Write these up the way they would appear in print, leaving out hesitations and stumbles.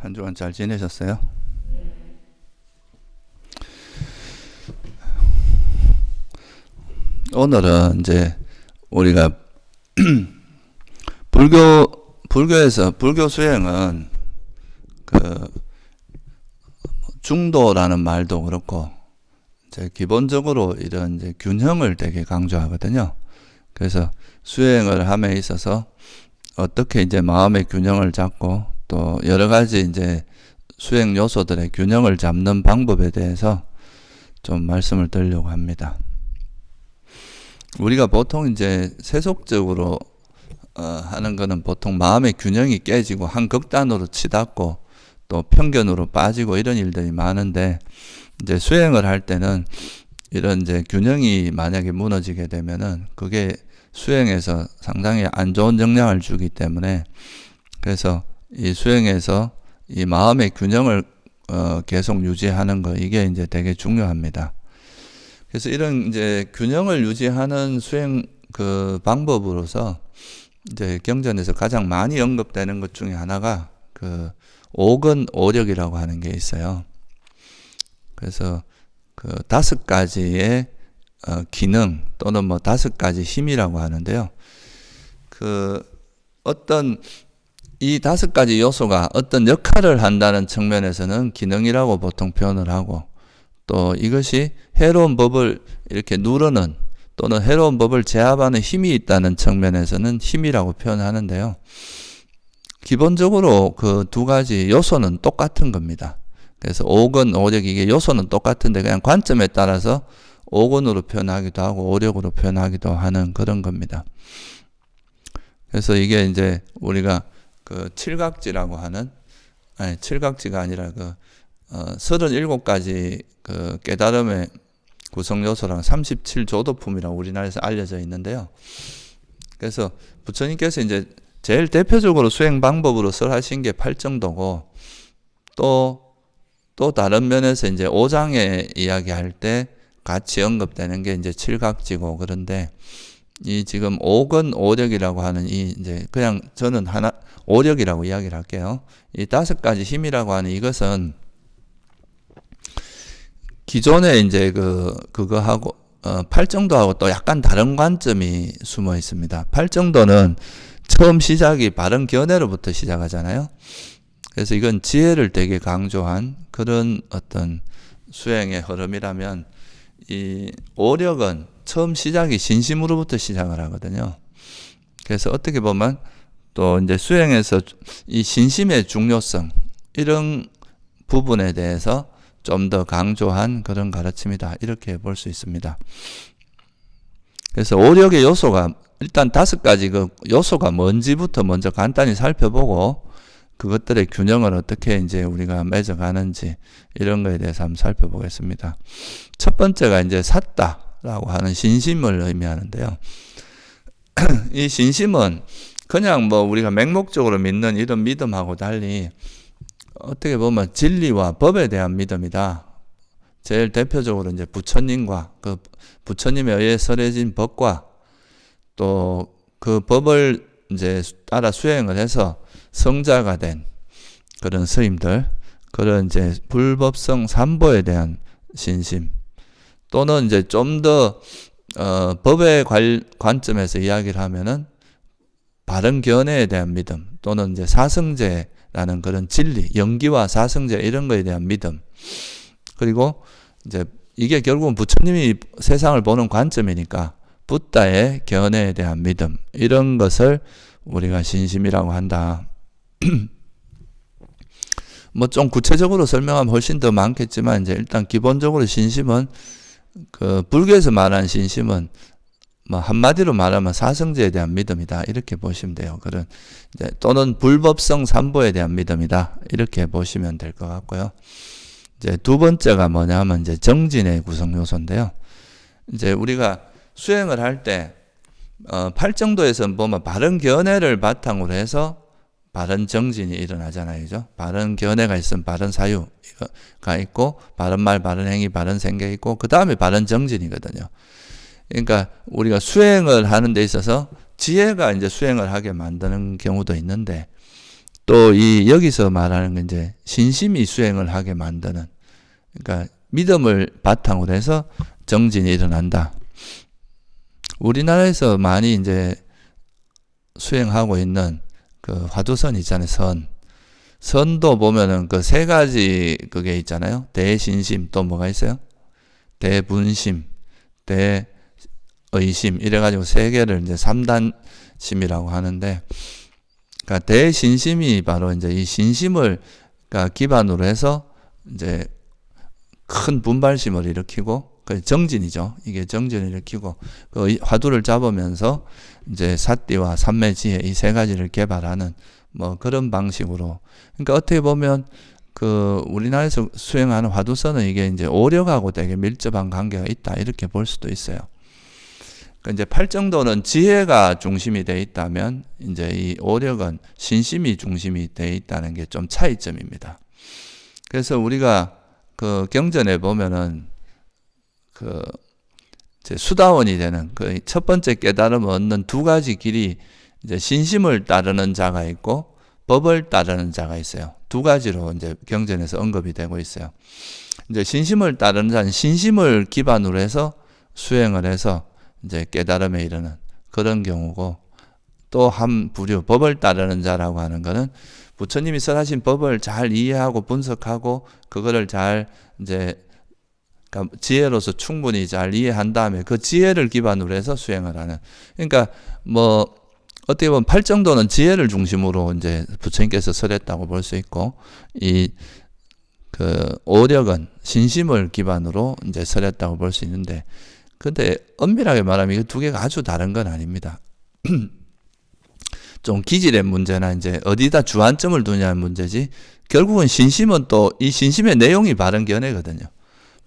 한 주간 잘 지내셨어요? 오늘은 이제 우리가 불교에서 불교 수행은 그 중도라는 말도 그렇고 이제 기본적으로 이런 이제 균형을 되게 강조하거든요. 그래서 수행을 함에 있어서 어떻게 이제 마음의 균형을 잡고 또 여러 가지 이제 수행 요소들의 균형을 잡는 방법에 대해서 좀 말씀을 드리려고 합니다. 우리가 보통 이제 세속적으로 하는 거는 보통 마음의 균형이 깨지고 한 극단으로 치닫고 또 편견으로 빠지고 이런 일들이 많은데, 이제 수행을 할 때는 이런 이제 균형이 만약에 무너지게 되면은 그게 수행에서 상당히 안 좋은 영향을 주기 때문에, 그래서 이 수행에서 이 마음의 균형을 계속 유지하는 거, 이게 이제 되게 중요합니다. 그래서 이런 이제 균형을 유지하는 수행 그 방법으로서 이제 경전에서 가장 많이 언급되는 것 중에 하나가 그 오건오력이라고 하는 게 있어요. 그래서 그 5가지의 기능 또는 뭐 5가지 힘이라고 하는데요. 그 어떤 이 5가지 요소가 어떤 역할을 한다는 측면에서는 기능이라고 보통 표현을 하고, 또 이것이 해로운 법을 이렇게 누르는 또는 해로운 법을 제압하는 힘이 있다는 측면에서는 힘이라고 표현하는데요. 기본적으로 그 2가지 요소는 똑같은 겁니다. 그래서 오건, 오력, 이게 요소는 똑같은데 그냥 관점에 따라서 오건으로 표현하기도 하고 오력으로 표현하기도 하는 그런 겁니다. 그래서 이게 이제 우리가 그 칠각지라고 하는, 아니 칠각지가 아니라 그 37가지 그 깨달음의 구성 요소랑 37조도품이라고 우리나라에서 알려져 있는데요. 그래서 부처님께서 이제 제일 대표적으로 수행 방법으로 설하신 게 팔정도고, 또 다른 면에서 이제 5장에 이야기할 때 같이 언급되는 게 이제 칠각지고, 그런데 이 지금 오건오력이라고 하는 이 이제 그냥 저는 하나 오력이라고 이야기를 할게요. 이 5가지 힘이라고 하는 이것은 기존에 이제 그거하고 팔정도하고 또 약간 다른 관점이 숨어 있습니다. 팔정도는 처음 시작이 바른 견해로부터 시작하잖아요. 그래서 이건 지혜를 되게 강조한 그런 어떤 수행의 흐름이라면, 이 오력은 처음 시작이 진심으로부터 시작을 하거든요. 그래서 어떻게 보면 또 이제 수행에서 이 진심의 중요성, 이런 부분에 대해서 좀 더 강조한 그런 가르침이다, 이렇게 볼 수 있습니다. 그래서 오력의 요소가 일단 5가지 그 요소가 뭔지부터 먼저 간단히 살펴보고, 그것들의 균형을 어떻게 이제 우리가 맺어가는지 이런 거에 대해서 한번 살펴보겠습니다. 첫 번째가 이제 삿다라고 하는 신심을 의미하는데요. 이 신심은 그냥 뭐 우리가 맹목적으로 믿는 이런 믿음하고 달리 어떻게 보면 진리와 법에 대한 믿음이다. 제일 대표적으로 이제 부처님과 그 부처님에 의해 설해진 법과 또 그 법을 이제 따라 수행을 해서 성자가 된 그런 스님들, 그런 이제 불법성 삼보에 대한 신심, 또는 이제 좀 더 법의 관점에서 이야기를 하면은 바른 견해에 대한 믿음, 또는 이제 사성제라는 그런 진리, 영기와 사성제 이런 거에 대한 믿음, 그리고 이제 이게 결국은 부처님이 세상을 보는 관점이니까 붓다의 견해에 대한 믿음, 이런 것을 우리가 신심이라고 한다. 뭐 좀 구체적으로 설명하면 훨씬 더 많겠지만, 이제 일단 기본적으로 신심은 그 불교에서 말하는 신심은 뭐 한마디로 말하면 사성제에 대한 믿음이다, 이렇게 보시면 돼요. 그런 이제 또는 불법성 삼보에 대한 믿음이다, 이렇게 보시면 될 것 같고요. 이제 2번째가 뭐냐면 이제 정진의 구성 요소인데요. 이제 우리가 수행을 할 때 팔정도에서 보면 바른 견해를 바탕으로 해서 바른 정진이 일어나잖아요. 그죠? 바른 견해가 있으면 바른 사유가 있고, 바른 말, 바른 행위, 바른 생각이 있고, 그 다음에 바른 정진이거든요. 그러니까 우리가 수행을 하는 데 있어서 지혜가 이제 수행을 하게 만드는 경우도 있는데, 또 이 여기서 말하는 건 이제 신심이 수행을 하게 만드는, 그러니까 믿음을 바탕으로 해서 정진이 일어난다. 우리나라에서 많이 이제 수행하고 있는 그 화두선 있잖아요. 선도 보면은 그 세 가지 그게 있잖아요. 대신심, 또 뭐가 있어요? 대분심, 대의심, 이래가지고 세 개를 이제 3단심이라고 하는데, 그러니까 대신심이 바로 이제 이 신심을 그러니까 기반으로 해서 이제 큰 분발심을 일으키고, 그 정진이죠. 이게 정진을 일으키고, 그 화두를 잡으면서 이제 사띠와 삼매지혜 이 세 가지를 개발하는 뭐 그런 방식으로. 그러니까 어떻게 보면 그 우리나라에서 수행하는 화두선은 이게 이제 오력하고 되게 밀접한 관계가 있다, 이렇게 볼 수도 있어요. 그러니까 이제 팔정도는 지혜가 중심이 돼 있다면, 이제 이 오력은 신심이 중심이 돼 있다는 게 좀 차이점입니다. 그래서 우리가 그 경전에 보면은 그 이제 수다원이 되는 그 첫 번째 깨달음을 얻는 두 가지 길이 이제 신심을 따르는 자가 있고 법을 따르는 자가 있어요. 두 가지로 이제 경전에서 언급이 되고 있어요. 이제 신심을 따르는 자는 신심을 기반으로 해서 수행을 해서 이제 깨달음에 이르는 그런 경우고, 또 한 부류 법을 따르는 자라고 하는 거는 부처님이 설하신 법을 잘 이해하고 분석하고 그거를 잘 이제 그러니까 지혜로서 충분히 잘 이해한 다음에 그 지혜를 기반으로 해서 수행을 하는. 그러니까 뭐 어떻게 보면 팔정도는 지혜를 중심으로 이제 부처님께서 설했다고 볼 수 있고, 이 그 오력은 신심을 기반으로 이제 설했다고 볼 수 있는데, 근데 엄밀하게 말하면 이 두 개가 아주 다른 건 아닙니다. 좀 기질의 문제나 이제 어디다 주안점을 두냐는 문제지, 결국은 신심은 또 이 신심의 내용이 바른 견해거든요.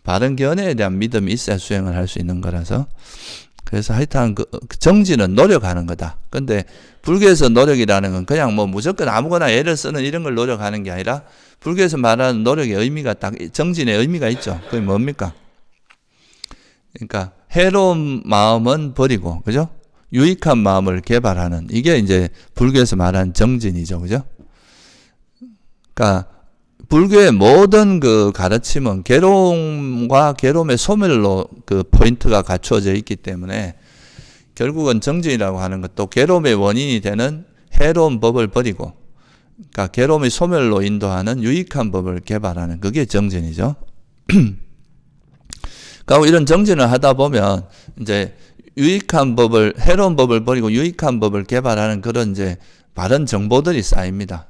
바른 견해에 대한 믿음이 있어야 수행을 할 수 있는 거라서. 그래서 하여튼 그 정진은 노력하는 거다. 근데 불교에서 노력이라는 건 그냥 뭐 무조건 아무거나 애를 쓰는 이런 걸 노력하는 게 아니라, 불교에서 말하는 노력의 의미가 딱 정진의 의미가 있죠. 그게 뭡니까? 그러니까 해로운 마음은 버리고, 그죠? 유익한 마음을 개발하는, 이게 이제 불교에서 말하는 정진이죠. 그죠? 그러니까 불교의 모든 그 가르침은 괴로움과 괴로움의 소멸로 그 포인트가 갖추어져 있기 때문에, 결국은 정진이라고 하는 것도 괴로움의 원인이 되는 해로운 법을 버리고, 그러니까 괴로움의 소멸로 인도하는 유익한 법을 개발하는, 그게 정진이죠. 그러니까 이런 정진을 하다 보면 이제 유익한 법을, 해로운 법을 버리고 유익한 법을 개발하는 그런 이제 바른 정보들이 쌓입니다.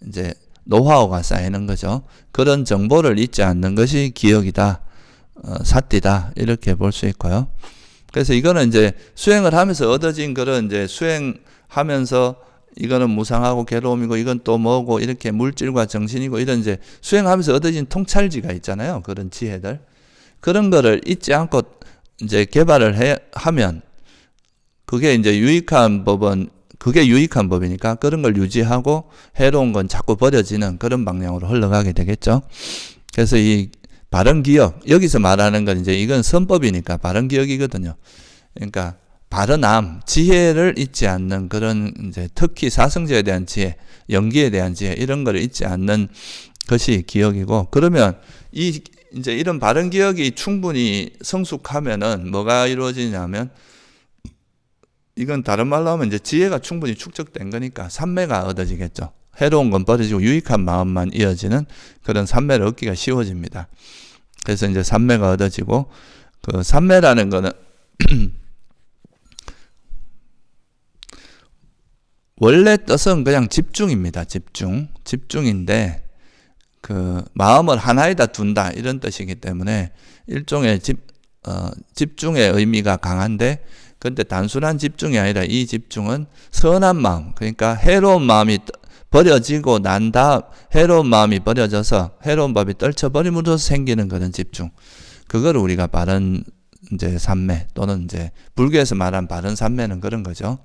이제 노하우가 쌓이는 거죠. 그런 정보를 잊지 않는 것이 기억이다, 사띠다, 이렇게 볼 수 있고요. 그래서 이거는 이제 수행을 하면서 얻어진 그런 이제 수행하면서 이거는 무상하고 괴로움이고 이건 또 뭐고 이렇게 물질과 정신이고 이런 이제 수행하면서 얻어진 통찰지가 있잖아요. 그런 지혜들. 그런 거를 잊지 않고 이제 개발을 하면 그게 이제 유익한 법은 그게 유익한 법이니까 그런 걸 유지하고 해로운 건 자꾸 버려지는 그런 방향으로 흘러가게 되겠죠. 그래서 이 바른 기억, 여기서 말하는 건 이제 이건 선법이니까 바른 기억이거든요. 그러니까 바른함, 지혜를 잊지 않는 그런 이제 특히 사성제에 대한 지혜, 연기에 대한 지혜 이런 걸 잊지 않는 것이 기억이고, 그러면 이제 이런 바른 기억이 충분히 성숙하면은 뭐가 이루어지냐면, 이건 다른 말로 하면 이제 지혜가 충분히 축적된 거니까 삼매가 얻어지겠죠. 해로운 건 버려지고 유익한 마음만 이어지는 그런 삼매를 얻기가 쉬워집니다. 그래서 이제 삼매가 얻어지고, 그 삼매라는 거는 원래 뜻은 그냥 집중입니다. 집중인데 그 마음을 하나에다 둔다 이런 뜻이기 때문에 일종의 집중의 의미가 강한데, 근데 단순한 집중이 아니라 이 집중은 선한 마음, 그러니까 해로운 마음이 버려지고 난 다음 해로운 마음이 버려져서 해로운 법이 떨쳐버림으로써 생기는 그런 집중. 그걸 우리가 바른 이제 삼매 또는 이제 불교에서 말한 바른 삼매는 그런 거죠.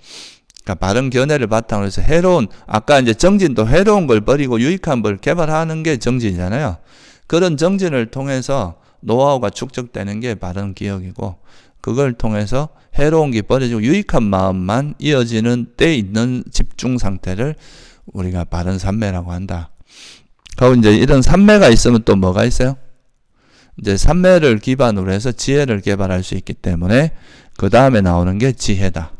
그러니까 바른 견해를 바탕으로 해서 해로운, 아까 이제 정진도 해로운 걸 버리고 유익한 걸 개발하는 게 정진이잖아요. 그런 정진을 통해서 노하우가 축적되는 게 바른 기억이고, 그걸 통해서 해로운 게 버려지고 유익한 마음만 이어지는 때 있는 집중 상태를 우리가 바른 삼매라고 한다. 그리고 이제 이런 삼매가 있으면 또 뭐가 있어요? 이제 삼매를 기반으로 해서 지혜를 개발할 수 있기 때문에 그 다음에 나오는 게 지혜다.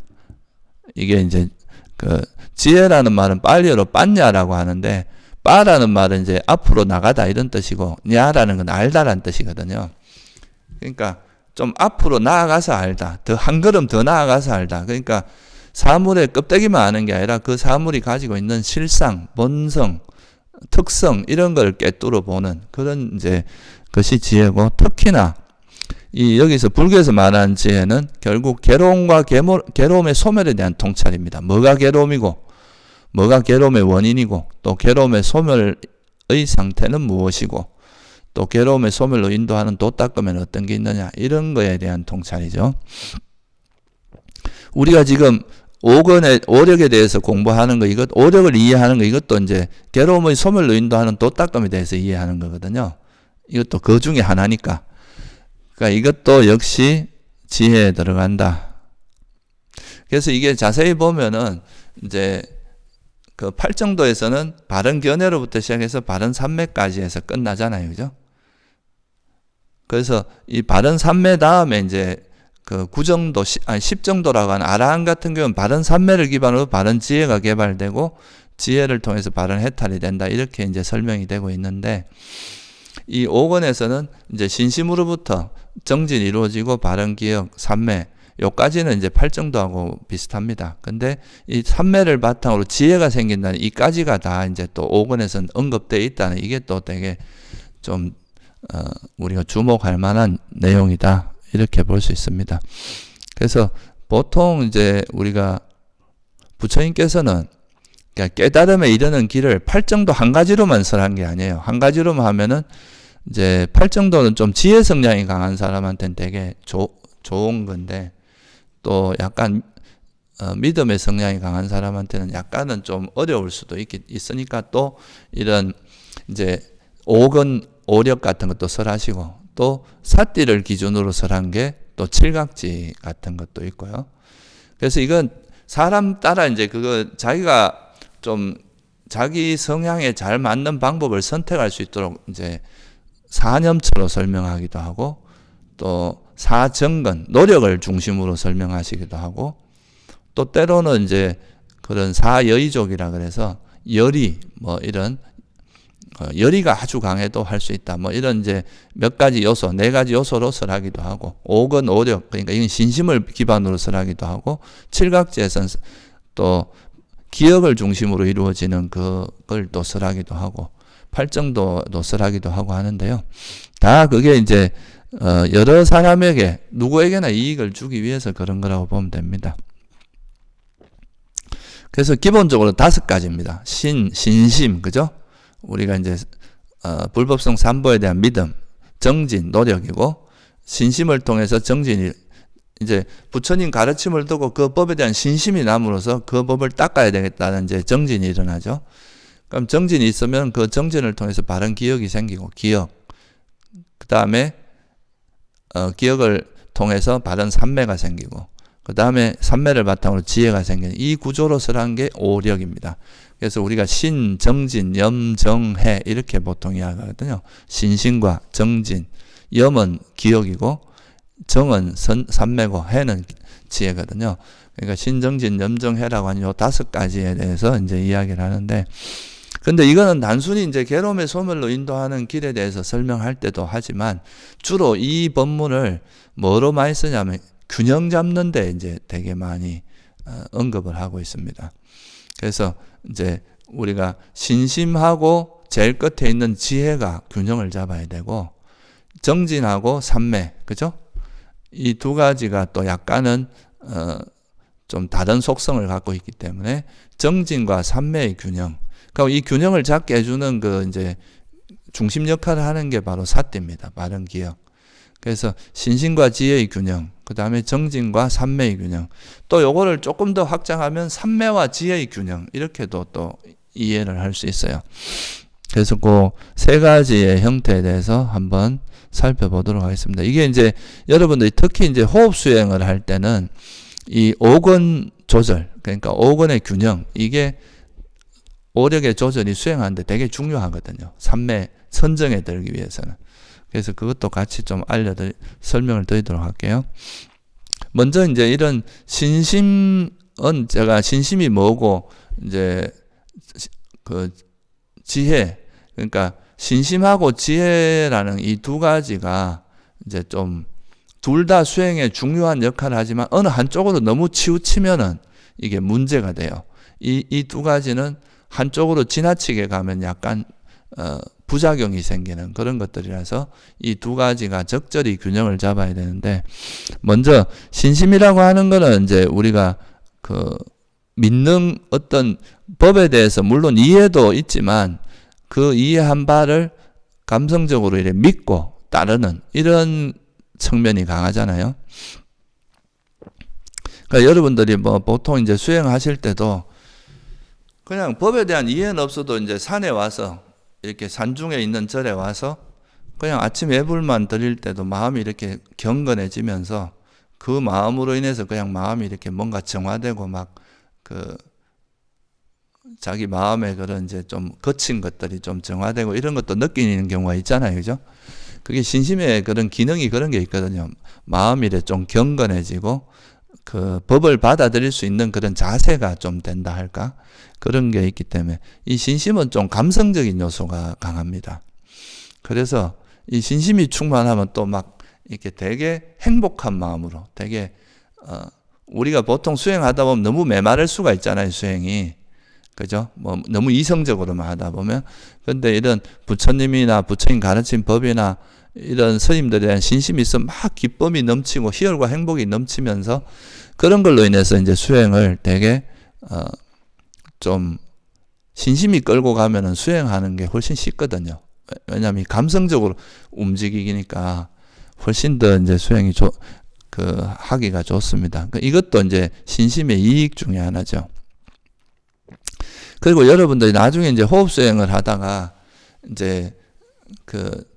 이게 이제 그 지혜라는 말은 빨리어로 빤냐라고 하는데, 빠라는 말은 이제 앞으로 나가다 이런 뜻이고, 냐라는 건 알다라는 뜻이거든요. 그러니까 좀 앞으로 나아가서 알다. 더 한 걸음 더 나아가서 알다. 그러니까 사물의 껍데기만 아는 게 아니라 그 사물이 가지고 있는 실상, 본성, 특성 이런 걸 꿰뚫어 보는 그런 이제 것이 지혜고, 특히나 이 여기서 불교에서 말하는 지혜는 결국 괴로움과 괴로움의 소멸에 대한 통찰입니다. 뭐가 괴로움이고, 뭐가 괴로움의 원인이고, 또 괴로움의 소멸의 상태는 무엇이고, 또 괴로움의 소멸로 인도하는 도닦으면 어떤 게 있느냐, 이런 거에 대한 통찰이죠. 우리가 지금 오력에 대해서 공부하는 거, 오력을 이해하는 거, 이것도 이제 괴로움의 소멸로 인도하는 도닦음에 대해서 이해하는 거거든요. 이것도 그 중에 하나니까. 그러니까 이것도 역시 지혜에 들어간다. 그래서 이게 자세히 보면은 이제 그 팔정도에서는 바른 견해로부터 시작해서 바른 삼매까지 해서 끝나잖아요. 그죠? 그래서 이 바른 삼매 다음에 이제 그 9정도, 10정도라고 하는 아라한 같은 경우는 바른 삼매를 기반으로 바른 지혜가 개발되고 지혜를 통해서 바른 해탈이 된다. 이렇게 이제 설명이 되고 있는데, 이 5권에서는 이제 신심으로부터 정진이 이루어지고 바른 기억, 삼매, 요까지는 이제 8정도하고 비슷합니다. 근데 이 삼매를 바탕으로 지혜가 생긴다는 이까지가 다 이제 또 5권에서는 언급되어 있다는, 이게 또 되게 좀 우리가 주목할 만한 내용이다. 이렇게 볼 수 있습니다. 그래서 보통 이제 우리가 부처님께서는 그러니까 깨달음에 이르는 길을 8정도 한 가지로만 설한 게 아니에요. 한 가지로만 하면은 이제 8정도는 좀 지혜 성향이 강한 사람한테는 되게 좋은 건데, 또 약간 믿음의 성향이 강한 사람한테는 약간은 좀 어려울 수도 있으니까 또 이런 이제 5권 오력 같은 것도 설하시고, 또 사띠를 기준으로 설한 게 또 칠각지 같은 것도 있고요. 그래서 이건 사람 따라 이제 그거 자기가 좀 자기 성향에 잘 맞는 방법을 선택할 수 있도록 이제 사념처로 설명하기도 하고, 또 사정근, 노력을 중심으로 설명하시기도 하고, 또 때로는 이제 그런 사여의족이라 그래서 열의, 뭐 이런 열의가 아주 강해도 할 수 있다. 뭐 이런 이제 몇 가지 요소, 4가지 요소로 설하기도 하고, 5권 오력, 그러니까 이건 신심을 기반으로 설하기도 하고, 칠각지에서는 또 기억을 중심으로 이루어지는 그걸 또 설하기도 하고, 8정도도 설하기도 하고 하는데요. 다 그게 이제 여러 사람에게 누구에게나 이익을 주기 위해서 그런 거라고 보면 됩니다. 그래서 기본적으로 5가지입니다. 신심, 그죠? 우리가 이제 불법성 삼보에 대한 믿음, 정진, 노력이고, 신심을 통해서 정진이 이제 부처님 가르침을 두고 그 법에 대한 신심이 남으로써 그 법을 닦아야 되겠다는 이제 정진이 일어나죠. 그럼 정진이 있으면 그 정진을 통해서 바른 기억이 생기고, 기억, 그 다음에 기억을 통해서 바른 삼매가 생기고, 그 다음에 삼매를 바탕으로 지혜가 생기는 이 구조로 설한 게 오력입니다. 그래서 우리가 신, 정진, 염, 정, 해 이렇게 보통 이야기하거든요. 신심과 정진, 염은 기억이고, 정은 삼매고, 해는 지혜거든요. 그러니까 신정진, 염정해라고 하는 요 5가지에 대해서 이제 이야기를 하는데, 근데 이거는 단순히 이제 괴로움의 소멸로 인도하는 길에 대해서 설명할 때도 하지만, 주로 이 법문을 뭐로 많이 쓰냐면 균형 잡는데 이제 되게 많이 언급을 하고 있습니다. 그래서 이제 우리가 신심하고 제일 끝에 있는 지혜가 균형을 잡아야 되고, 정진하고 삼매, 그죠? 이 2가지가 또 약간은 좀 다른 속성을 갖고 있기 때문에 정진과 삼매의 균형, 그러니까 이 균형을 잡게 해주는 그 이제 중심 역할을 하는 게 바로 사띠입니다. 바른 기억. 그래서 신심과 지혜의 균형, 그 다음에 정진과 삼매의 균형, 또 요거를 조금 더 확장하면 삼매와 지혜의 균형, 이렇게도 또 이해를 할 수 있어요. 그래서 그 3가지의 형태에 대해서 한번 살펴보도록 하겠습니다. 이게 이제 여러분들이 특히 이제 호흡 수행을 할 때는 이 5권 조절, 그러니까 5권의 균형, 이게 오력의 조절이 수행하는데 되게 중요하거든요. 삼매 선정에 들기 위해서는. 그래서 그것도 같이 좀 설명을 드리도록 할게요. 먼저 이제 이런 신심은 제가 신심이 뭐고 이제 그 지혜, 그러니까 신심하고 지혜라는 이 두 가지가 이제 좀 둘 다 수행에 중요한 역할을 하지만 어느 한쪽으로 너무 치우치면은 이게 문제가 돼요. 이 두 가지는 한쪽으로 지나치게 가면 약간 부작용이 생기는 그런 것들이라서 이 두 가지가 적절히 균형을 잡아야 되는데, 먼저 신심이라고 하는 거는 이제 우리가 그 믿는 어떤 법에 대해서 물론 이해도 있지만 그 이해한 바를 감성적으로 이렇게 믿고 따르는 이런 측면이 강하잖아요. 그러니까 여러분들이 뭐 보통 이제 수행하실 때도 그냥 법에 대한 이해는 없어도 이제 산에 와서 이렇게 산중에 있는 절에 와서 그냥 아침 예불만 드릴 때도 마음이 이렇게 경건해지면서 그 마음으로 인해서 그냥 마음이 이렇게 뭔가 정화되고 막 그 자기 마음에 그런 이제 좀 거친 것들이 좀 정화되고 이런 것도 느끼는 경우가 있잖아요. 그죠? 그게 신심의 그런 기능이 그런 게 있거든요. 마음이 이렇게 좀 경건해지고 그 법을 받아들일 수 있는 그런 자세가 좀 된다 할까? 그런 게 있기 때문에 이 신심은 좀 감성적인 요소가 강합니다. 그래서 이 신심이 충만하면 또 막 이렇게 되게 행복한 마음으로 되게 우리가 보통 수행하다 보면 너무 메마를 수가 있잖아요. 수행이. 그죠? 뭐 너무 이성적으로만 하다 보면. 근데 이런 부처님이나 부처님 가르친 법이나 이런 스님들에 대한 신심이 있으면 막 기쁨이 넘치고 희열과 행복이 넘치면서 그런 걸로 인해서 이제 수행을 되게 좀 신심이 끌고 가면은 수행하는 게 훨씬 쉽거든요. 왜냐하면 감성적으로 움직이니까 훨씬 더 이제 수행이 하기가 좋습니다. 이것도 이제 신심의 이익 중에 하나죠. 그리고 여러분들이 나중에 이제 호흡 수행을 하다가 이제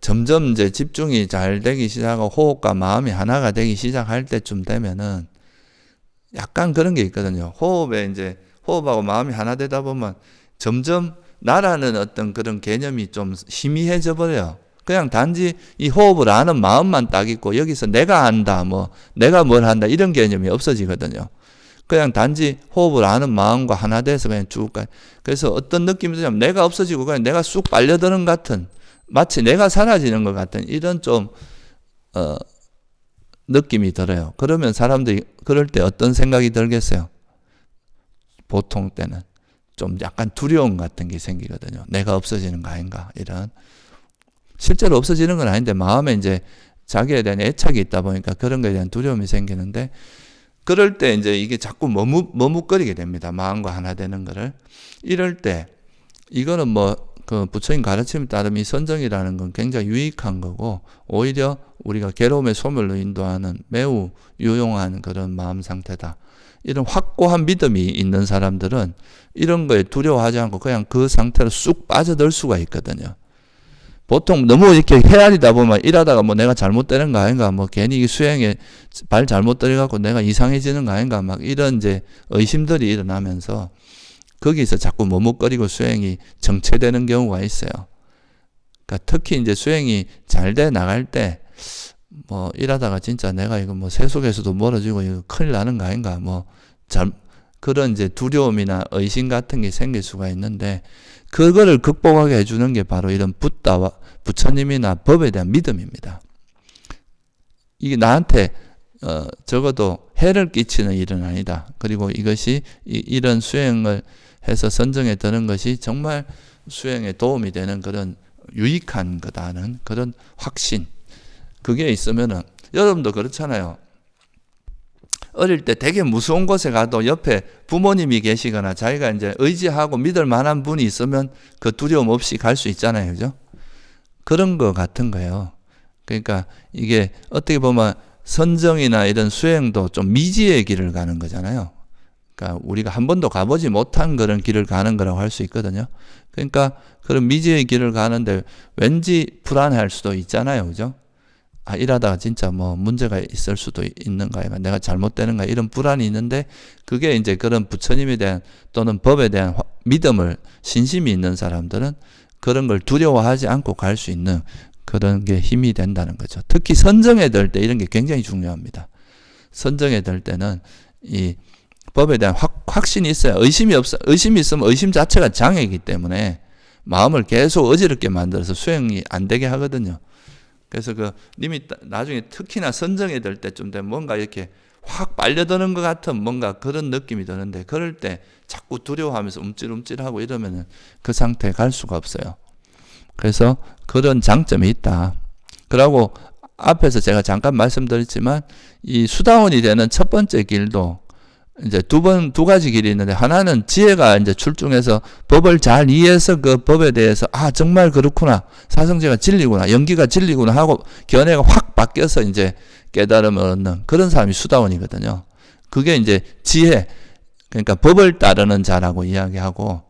점점 이제 집중이 잘 되기 시작하고 호흡과 마음이 하나가 되기 시작할 때쯤 되면은 약간 그런 게 있거든요. 호흡하고 마음이 하나 되다 보면 점점 나라는 어떤 그런 개념이 좀 희미해져 버려요. 그냥 단지 이 호흡을 아는 마음만 딱 있고 여기서 내가 안다, 뭐 내가 뭘 한다 이런 개념이 없어지거든요. 그냥 단지 호흡을 아는 마음과 하나 돼서 그냥 쭉 가. 그래서 어떤 느낌이 드냐면 내가 없어지고 그냥 내가 쑥 빨려드는 같은, 마치 내가 사라지는 것 같은 이런 좀 느낌이 들어요. 그러면 사람들이 그럴 때 어떤 생각이 들겠어요? 보통 때는 좀 약간 두려움 같은 게 생기거든요. 내가 없어지는 거 아닌가 이런. 실제로 없어지는 건 아닌데 마음에 이제 자기에 대한 애착이 있다 보니까 그런 거에 대한 두려움이 생기는데, 그럴 때 이제 이게 자꾸 머뭇거리게 됩니다. 마음과 하나 되는 거를. 이럴 때 이거는 그 부처님 가르침에 따르면 이 선정이라는 건 굉장히 유익한 거고 오히려 우리가 괴로움의 소멸로 인도하는 매우 유용한 그런 마음 상태다. 이런 확고한 믿음이 있는 사람들은 이런 거에 두려워하지 않고 그냥 그 상태로 쑥 빠져들 수가 있거든요. 보통 너무 이렇게 헤아리다 보면 일하다가 내가 잘못되는 거 아닌가, 괜히 수행에 발 잘못 들여갖고 내가 이상해지는 거 아닌가, 막 이런 이제 의심들이 일어나면서 거기서 자꾸 머뭇거리고 수행이 정체되는 경우가 있어요. 그러니까 특히 이제 수행이 잘 돼 나갈 때 일하다가 진짜 내가 이거 세속에서도 멀어지고 이거 큰일 나는 거 아닌가, 그런 이제 두려움이나 의심 같은 게 생길 수가 있는데, 그거를 극복하게 해주는 게 바로 이런 붓다와 부처님이나 법에 대한 믿음입니다. 이게 나한테 적어도 해를 끼치는 일은 아니다. 그리고 이것이 이런 수행을 해서 선정에 드는 것이 정말 수행에 도움이 되는 그런 유익한 거다는 그런 확신. 그게 있으면은 여러분도 그렇잖아요. 어릴 때 되게 무서운 곳에 가도 옆에 부모님이 계시거나 자기가 이제 의지하고 믿을 만한 분이 있으면 그 두려움 없이 갈 수 있잖아요. 그죠? 그런 거 같은 거예요. 그러니까 이게 어떻게 보면 선정이나 이런 수행도 좀 미지의 길을 가는 거잖아요. 그러니까 우리가 한 번도 가보지 못한 그런 길을 가는 거라고 할 수 있거든요. 그러니까 그런 미지의 길을 가는데 왠지 불안해할 수도 있잖아요. 그죠? 일하다가 진짜 문제가 있을 수도 있는가, 내가 잘못되는가, 이런 불안이 있는데, 그게 이제 그런 부처님에 대한 또는 법에 대한 믿음을, 신심이 있는 사람들은 그런 걸 두려워하지 않고 갈 수 있는 그런 게 힘이 된다는 거죠. 특히 선정에 들 때 이런 게 굉장히 중요합니다. 선정에 들 때는 이 법에 대한 확신이 있어야, 의심이 있으면 의심 자체가 장애이기 때문에 마음을 계속 어지럽게 만들어서 수행이 안 되게 하거든요. 그래서 님이 나중에 특히나 선정에 들 때쯤 되면 뭔가 이렇게 확 빨려드는 것 같은 뭔가 그런 느낌이 드는데, 그럴 때 자꾸 두려워하면서 움찔움찔하고 이러면은 그 상태에 갈 수가 없어요. 그래서 그런 장점이 있다. 그러고 앞에서 제가 잠깐 말씀드렸지만 이 수다원이 되는 첫 번째 길도 이제 두 가지 길이 있는데, 하나는 지혜가 이제 출중해서 법을 잘 이해해서 그 법에 대해서 정말 그렇구나, 사성제가 진리구나, 연기가 진리구나 하고 견해가 확 바뀌어서 이제 깨달음을 얻는 그런 사람이 수다원이거든요. 그게 이제 지혜, 그러니까 법을 따르는 자라고 이야기하고,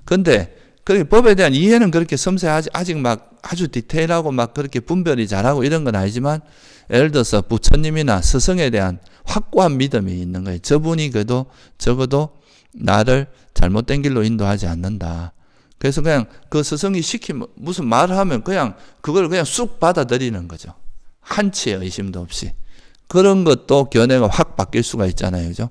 근데 그 법에 대한 이해는 그렇게 섬세하지, 아직 막 아주 디테일하고 막 그렇게 분별이 잘하고 이런 건 아니지만, 예를 들어서 부처님이나 스승에 대한 확고한 믿음이 있는 거예요. 저분이 그래도 적어도 나를 잘못된 길로 인도하지 않는다. 그래서 그냥 그 스승이 시키면 무슨 말을 하면 그냥 그걸 그냥 쑥 받아들이는 거죠. 한치의 의심도 없이. 그런 것도 견해가 확 바뀔 수가 있잖아요. 그죠?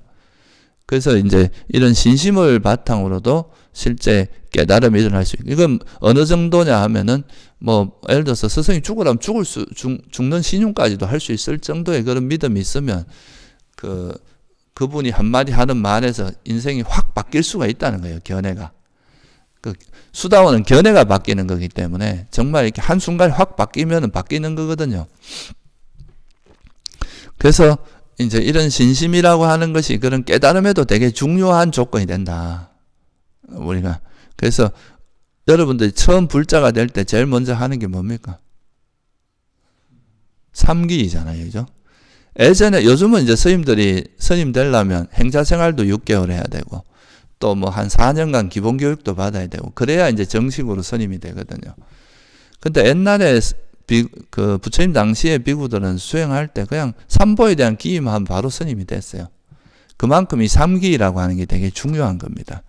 그래서 이제 이런 신심을 바탕으로도 실제 깨달음이 일어날 수 있고, 이건 어느 정도냐 하면은 예를 들어서 스승이 죽으라면 죽는 신용까지도 할 수 있을 정도의 그런 믿음이 있으면 그분이 한마디 하는 말에서 인생이 확 바뀔 수가 있다는 거예요. 견해가. 수다원은 견해가 바뀌는 거기 때문에 정말 이렇게 한순간에 확 바뀌면은 바뀌는 거거든요. 그래서 이제 이런 신심이라고 하는 것이 그런 깨달음에도 되게 중요한 조건이 된다. 우리가. 그래서 여러분들이 처음 불자가 될 때 제일 먼저 하는 게 뭡니까? 삼기이잖아요. 그죠? 예전에, 요즘은 이제 스님 되려면 행자생활도 6개월 해야 되고, 또 한 4년간 기본교육도 받아야 되고, 그래야 이제 정식으로 스님이 되거든요. 근데 옛날에 부처님 당시에 비구들은 수행할 때 그냥 삼보에 대한 기임하면 바로 스님이 됐어요. 그만큼 이 삼기라고 하는 게 되게 중요한 겁니다.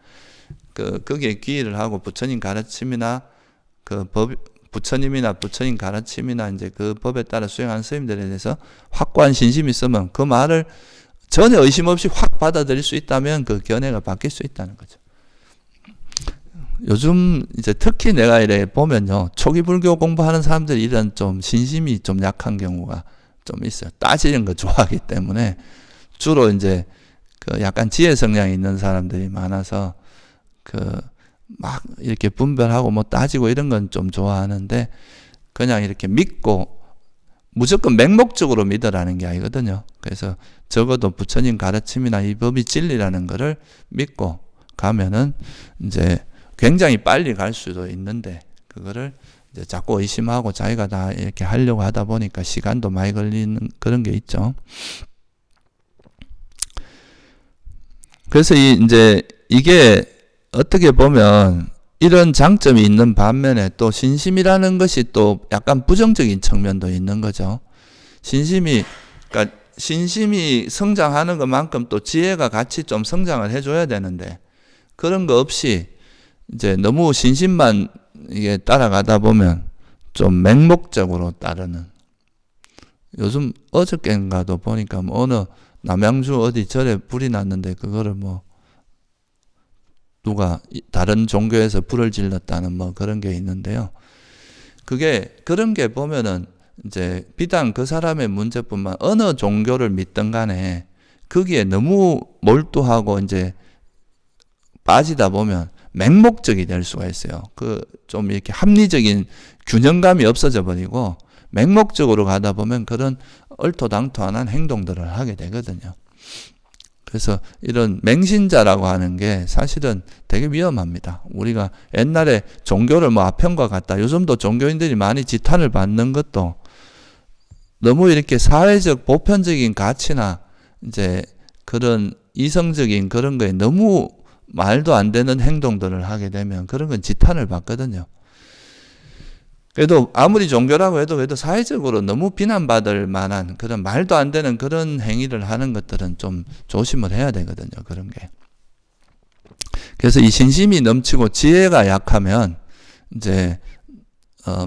거기에 기의를 하고 부처님 가르침이나 부처님이나 부처님 가르침이나 이제 그 법에 따라 수행하는 스님들에 대해서 확고한 신심이 있으면 그 말을 전혀 의심 없이 확 받아들일 수 있다면 그 견해가 바뀔 수 있다는 거죠. 요즘 이제 특히 내가 이래 보면요, 초기 불교 공부하는 사람들이 이런 좀 신심이 좀 약한 경우가 좀 있어요. 따지는 거 좋아하기 때문에 주로 이제 약간 지혜 성향이 있는 사람들이 많아서 막 이렇게 분별하고 따지고 이런 건 좀 좋아하는데, 그냥 이렇게 믿고 무조건 맹목적으로 믿으라는 게 아니거든요. 그래서 적어도 부처님 가르침이나 이 법이 진리라는 거를 믿고 가면은 이제 굉장히 빨리 갈 수도 있는데, 그거를 이제 자꾸 의심하고 자기가 다 이렇게 하려고 하다 보니까 시간도 많이 걸리는 그런 게 있죠. 그래서 이제 이게 어떻게 보면 이런 장점이 있는 반면에 또 신심이라는 것이 또 약간 부정적인 측면도 있는 거죠. 그러니까 신심이 성장하는 것만큼 또 지혜가 같이 좀 성장을 해줘야 되는데, 그런 거 없이 이제 너무 신심만 이게 따라가다 보면 좀 맹목적으로 따르는. 요즘 어저께인가도 보니까 어느 남양주 어디 절에 불이 났는데 그거를 누가 다른 종교에서 불을 질렀다는 그런 게 있는데요. 그런 게 보면은 이제 비단 그 사람의 문제뿐만, 어느 종교를 믿든 간에 거기에 너무 몰두하고 이제 빠지다 보면 맹목적이 될 수가 있어요. 좀 이렇게 합리적인 균형감이 없어져 버리고 맹목적으로 가다 보면 그런 얼토당토한 행동들을 하게 되거든요. 그래서 이런 맹신자라고 하는 게 사실은 되게 위험합니다. 우리가 옛날에 종교를 아편과 같다, 요즘도 종교인들이 많이 지탄을 받는 것도 너무 이렇게 사회적 보편적인 가치나 이제 그런 이성적인 그런 거에 너무 말도 안 되는 행동들을 하게 되면 그런 건 지탄을 받거든요. 그래도 아무리 종교라고 해도 그래도 사회적으로 너무 비난받을 만한 그런 말도 안 되는 그런 행위를 하는 것들은 좀 조심을 해야 되거든요. 그런 게. 그래서 이 신심이 넘치고 지혜가 약하면 이제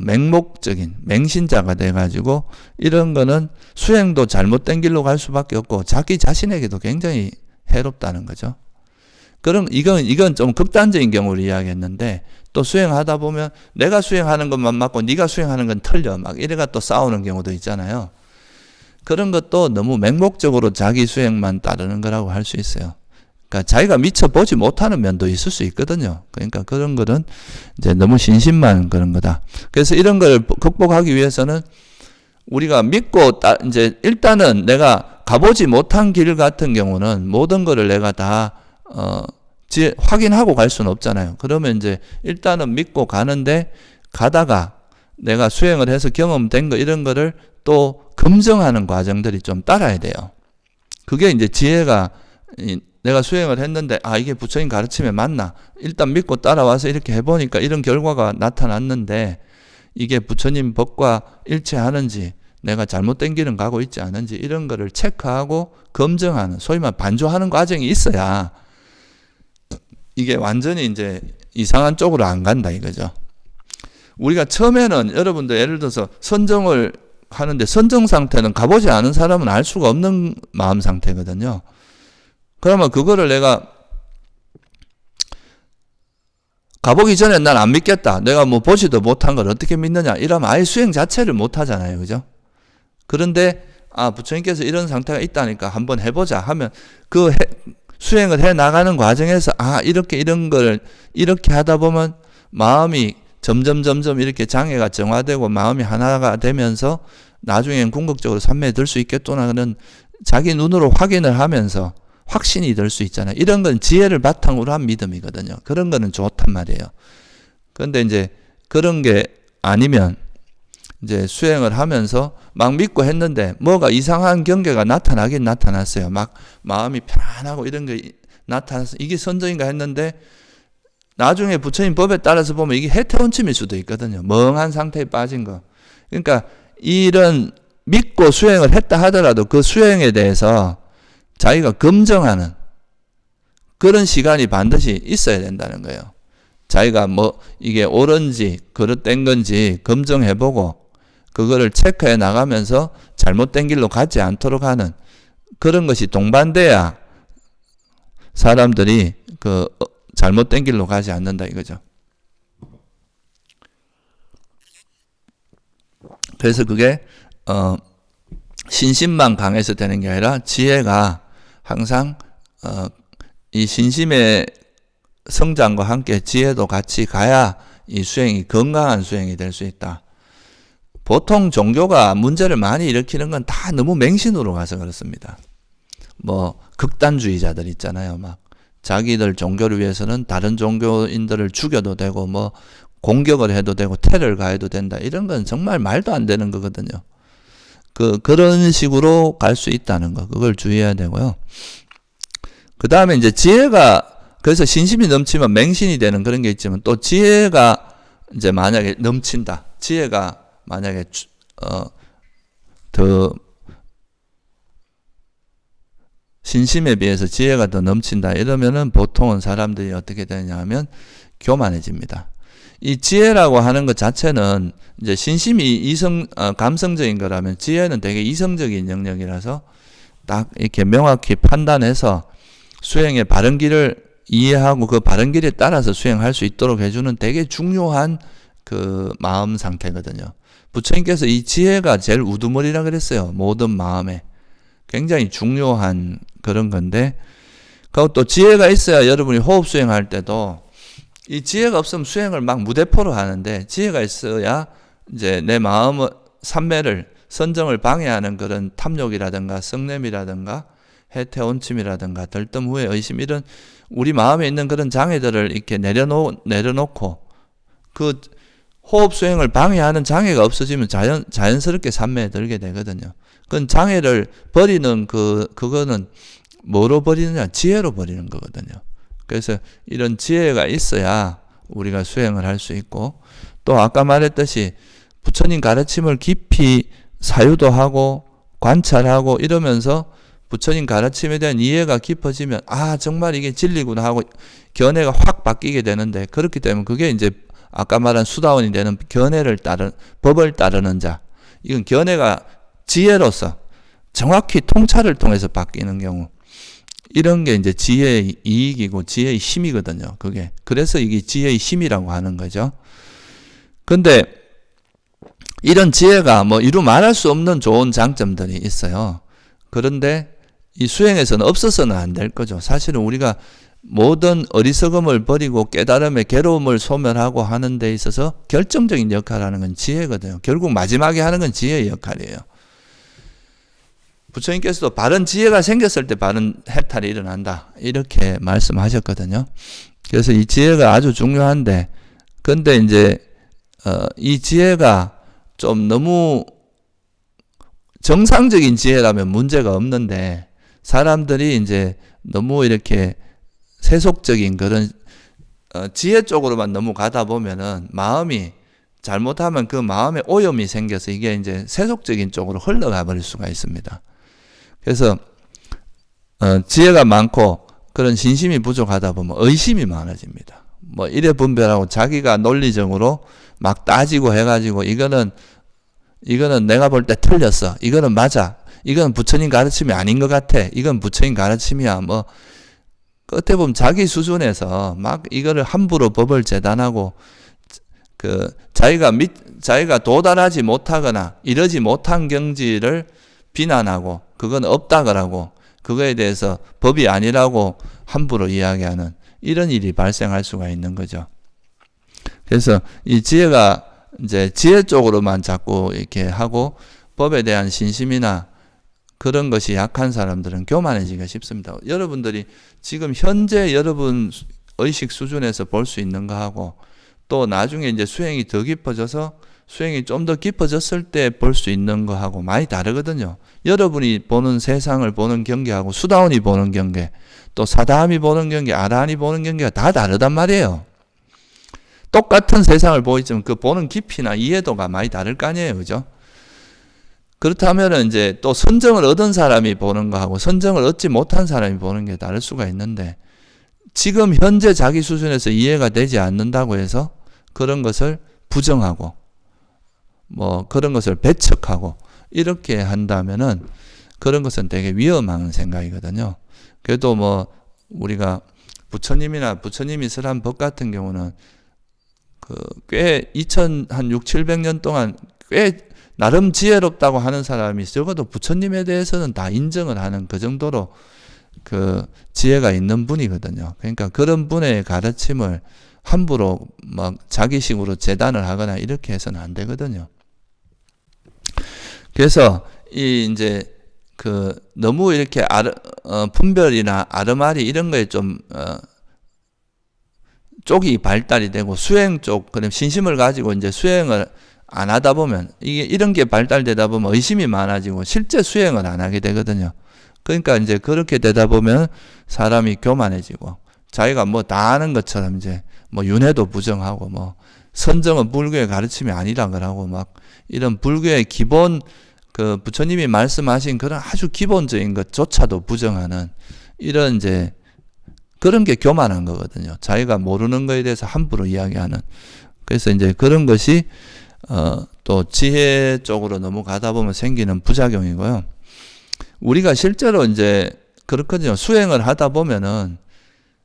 맹목적인 맹신자가 돼가지고 이런 거는 수행도 잘못된 길로 갈 수밖에 없고 자기 자신에게도 굉장히 해롭다는 거죠. 이건 좀 극단적인 경우를 이야기했는데 또 수행하다 보면 내가 수행하는 것만 맞고 네가 수행하는 건 틀려 막 이래가 또 싸우는 경우도 있잖아요. 그런 것도 너무 맹목적으로 자기 수행만 따르는 거라고 할 수 있어요. 그러니까 자기가 미처 보지 못하는 면도 있을 수 있거든요. 그러니까 그런 거는 이제 너무 신심만 그런 거다. 그래서 이런 걸 극복하기 위해서는 우리가 믿고 이제 일단은 내가 가보지 못한 길 같은 경우는 모든 거를 내가 다 확인하고 갈 수는 없잖아요. 그러면 이제 일단은 믿고 가는데 가다가 내가 수행을 해서 경험된 거 이런 거를 또 검증하는 과정들이 좀 따라야 돼요. 그게 이제 지혜가 내가 수행을 했는데 이게 부처님 가르침에 맞나? 일단 믿고 따라와서 이렇게 해보니까 이런 결과가 나타났는데 이게 부처님 법과 일치하는지 내가 잘못된 길은 가고 있지 않은지 이런 거를 체크하고 검증하는 소위 말 반조하는 과정이 있어야 이게 완전히 이제 이상한 쪽으로 안 간다 이거죠. 우리가 처음에는 여러분들 예를 들어서 선정을 하는데 선정 상태는 가보지 않은 사람은 알 수가 없는 마음 상태거든요. 그러면 그거를 내가 가보기 전에 난 안 믿겠다. 내가 뭐 보지도 못한 걸 어떻게 믿느냐. 이러면 아예 수행 자체를 못 하잖아요. 그죠? 그런데 부처님께서 이런 상태가 있다니까 한번 해보자 하면 그 수행을 해 나가는 과정에서 이렇게 이런 걸 이렇게 하다 보면 마음이 점점 이렇게 장애가 정화되고 마음이 하나가 되면서 나중엔 궁극적으로 삼매에 들 수 있겠구나는 자기 눈으로 확인을 하면서 확신이 들 수 있잖아요. 이런 건 지혜를 바탕으로 한 믿음이거든요. 그런 거는 좋단 말이에요. 그런데 이제 그런 게 아니면 이제 수행을 하면서 막 믿고 했는데 뭐가 이상한 경계가 나타나긴 나타났어요. 막 마음이 편안하고 이런 게 나타나서 이게 선정인가 했는데 나중에 부처님 법에 따라서 보면 이게 해태원침일 수도 있거든요. 멍한 상태에 빠진 거. 그러니까 이런 믿고 수행을 했다 하더라도 그 수행에 대해서 자기가 검증하는 그런 시간이 반드시 있어야 된다는 거예요. 자기가 이게 옳은지 그릇된 건지 검증해보고 그거를 체크해 나가면서 잘못된 길로 가지 않도록 하는 그런 것이 동반돼야 사람들이 잘못된 길로 가지 않는다 이거죠. 그래서 그게 신심만 강해서 되는 게 아니라 지혜가 항상 이 신심의 성장과 함께 지혜도 같이 가야 이 수행이 건강한 수행이 될 수 있다. 보통 종교가 문제를 많이 일으키는 건 다 너무 맹신으로 가서 그렇습니다. 극단주의자들 있잖아요. 막 자기들 종교를 위해서는 다른 종교인들을 죽여도 되고 공격을 해도 되고 테러를 가해도 된다. 이런 건 정말 말도 안 되는 거거든요. 그런 식으로 갈 수 있다는 거. 그걸 주의해야 되고요. 그 다음에 이제 그래서 신심이 넘치면 맹신이 되는 그런 게 있지만 또 지혜가 이제 만약에 넘친다. 지혜가 만약에 더 신심에 비해서 지혜가 더 넘친다. 이러면은 보통은 사람들이 어떻게 되냐 하면 교만해집니다. 이 지혜라고 하는 것 자체는 이제 신심이 감성적인 거라면 지혜는 되게 이성적인 영역이라서 딱 이렇게 명확히 판단해서 수행의 바른 길을 이해하고 그 바른 길에 따라서 수행할 수 있도록 해주는 되게 중요한 그 마음 상태거든요. 부처님께서 이 지혜가 제일 우두머리라 그랬어요. 모든 마음에. 굉장히 중요한 그런 건데, 그것도 지혜가 있어야 여러분이 호흡 수행할 때도 이 지혜가 없으면 수행을 막 무대포로 하는데 지혜가 있어야 이제 내 마음의 삼매를 선정을 방해하는 그런 탐욕이라든가 성냄이라든가 해태온침이라든가 들뜸 후회 의심 이런 우리 마음에 있는 그런 장애들을 이렇게 내려놓고 그 호흡 수행을 방해하는 장애가 없어지면 자연스럽게 삼매에 들게 되거든요. 그건 장애를 버리는 그거는 뭐로 버리느냐? 지혜로 버리는 거거든요. 그래서 이런 지혜가 있어야 우리가 수행을 할 수 있고 또 아까 말했듯이 부처님 가르침을 깊이 사유도 하고 관찰하고 이러면서 부처님 가르침에 대한 이해가 깊어지면 정말 이게 진리구나 하고 견해가 확 바뀌게 되는데, 그렇기 때문에 그게 이제 아까 말한 수다원이 되는 법을 따르는 자. 이건 견해가 지혜로서 정확히 통찰을 통해서 바뀌는 경우. 이런 게 이제 지혜의 이익이고 지혜의 힘이거든요. 그게. 그래서 이게 지혜의 힘이라고 하는 거죠. 근데 이런 지혜가 뭐 이루 말할 수 없는 좋은 장점들이 있어요. 그런데 이 수행에서는 없어서는 안 될 거죠. 사실은 우리가 모든 어리석음을 버리고 깨달음의 괴로움을 소멸하고 하는 데 있어서 결정적인 역할을 하는 건 지혜거든요. 결국 마지막에 하는 건 지혜의 역할이에요. 부처님께서도 바른 지혜가 생겼을 때 바른 해탈이 일어난다, 이렇게 말씀하셨거든요. 그래서 이 지혜가 아주 중요한데, 근데 이제 이 지혜가 좀 너무 정상적인 지혜라면 문제가 없는데, 사람들이 이제 너무 이렇게 세속적인 그런 지혜 쪽으로만 너무 가다 보면은 마음이 잘못하면 그 마음에 오염이 생겨서 이게 이제 세속적인 쪽으로 흘러가 버릴 수가 있습니다. 그래서 지혜가 많고 그런 신심이 부족하다 보면 의심이 많아집니다. 뭐 이래 분별하고 자기가 논리적으로 막 따지고 해가지고 이거는 내가 볼 때 틀렸어, 이거는 맞아, 이건 부처님 가르침이 아닌 것 같아, 이건 부처님 가르침이야, 뭐 끝에 보면 자기 수준에서 막 이거를 함부로 법을 재단하고 자기가 도달하지 못하거나 이러지 못한 경지를 비난하고 그건 없다 그러고 그거에 대해서 법이 아니라고 함부로 이야기하는 이런 일이 발생할 수가 있는 거죠. 그래서 이 지혜가 이제 지혜 쪽으로만 자꾸 이렇게 하고 법에 대한 신심이나 그런 것이 약한 사람들은 교만해지기가 쉽습니다. 여러분들이 지금 현재 여러분 의식 수준에서 볼 수 있는 거하고 또 나중에 이제 수행이 더 깊어져서 수행이 좀 더 깊어졌을 때 볼 수 있는 거하고 많이 다르거든요. 여러분이 보는 세상을 보는 경계하고 수다원이 보는 경계, 또 사다함이 보는 경계, 아라한이 보는 경계가 다 다르단 말이에요. 똑같은 세상을 보이지만 그 보는 깊이나 이해도가 많이 다를 거 아니에요. 그죠? 그렇다면 이제 또 선정을 얻은 사람이 보는 거하고 선정을 얻지 못한 사람이 보는 게 다를 수가 있는데, 지금 현재 자기 수준에서 이해가 되지 않는다고 해서 그런 것을 부정하고 뭐 그런 것을 배척하고 이렇게 한다면은 그런 것은 되게 위험한 생각이거든요. 그래도 뭐 우리가 부처님이 설한 법 같은 경우는 꽤 700년 동안 꽤 나름 지혜롭다고 하는 사람이 적어도 부처님에 대해서는 다 인정을 하는 그 정도로 그 지혜가 있는 분이거든요. 그러니까 그런 분의 가르침을 함부로 막 자기식으로 재단을 하거나 이렇게 해서는 안 되거든요. 그래서 이제 너무 이렇게 분별이나 아르마리 이런 거에 좀 쪽이 발달이 되고 수행 쪽, 그럼 신심을 가지고 이제 수행을 안 하다 보면 이런 게 발달되다 보면 의심이 많아지고 실제 수행을 안 하게 되거든요. 그러니까 이제 그렇게 되다 보면 사람이 교만해지고 자기가 뭐 다 아는 것처럼 이제 뭐 윤회도 부정하고 뭐 선정은 불교의 가르침이 아니라 그러고 막 이런 불교의 기본 부처님이 말씀하신 그런 아주 기본적인 것조차도 부정하는 이런 이제 그런 게 교만한 거거든요. 자기가 모르는 거에 대해서 함부로 이야기하는. 그래서 이제 그런 것이 또 지혜 쪽으로 넘어가다 보면 생기는 부작용이고요. 우리가 실제로 이제 그렇거든요. 수행을 하다 보면은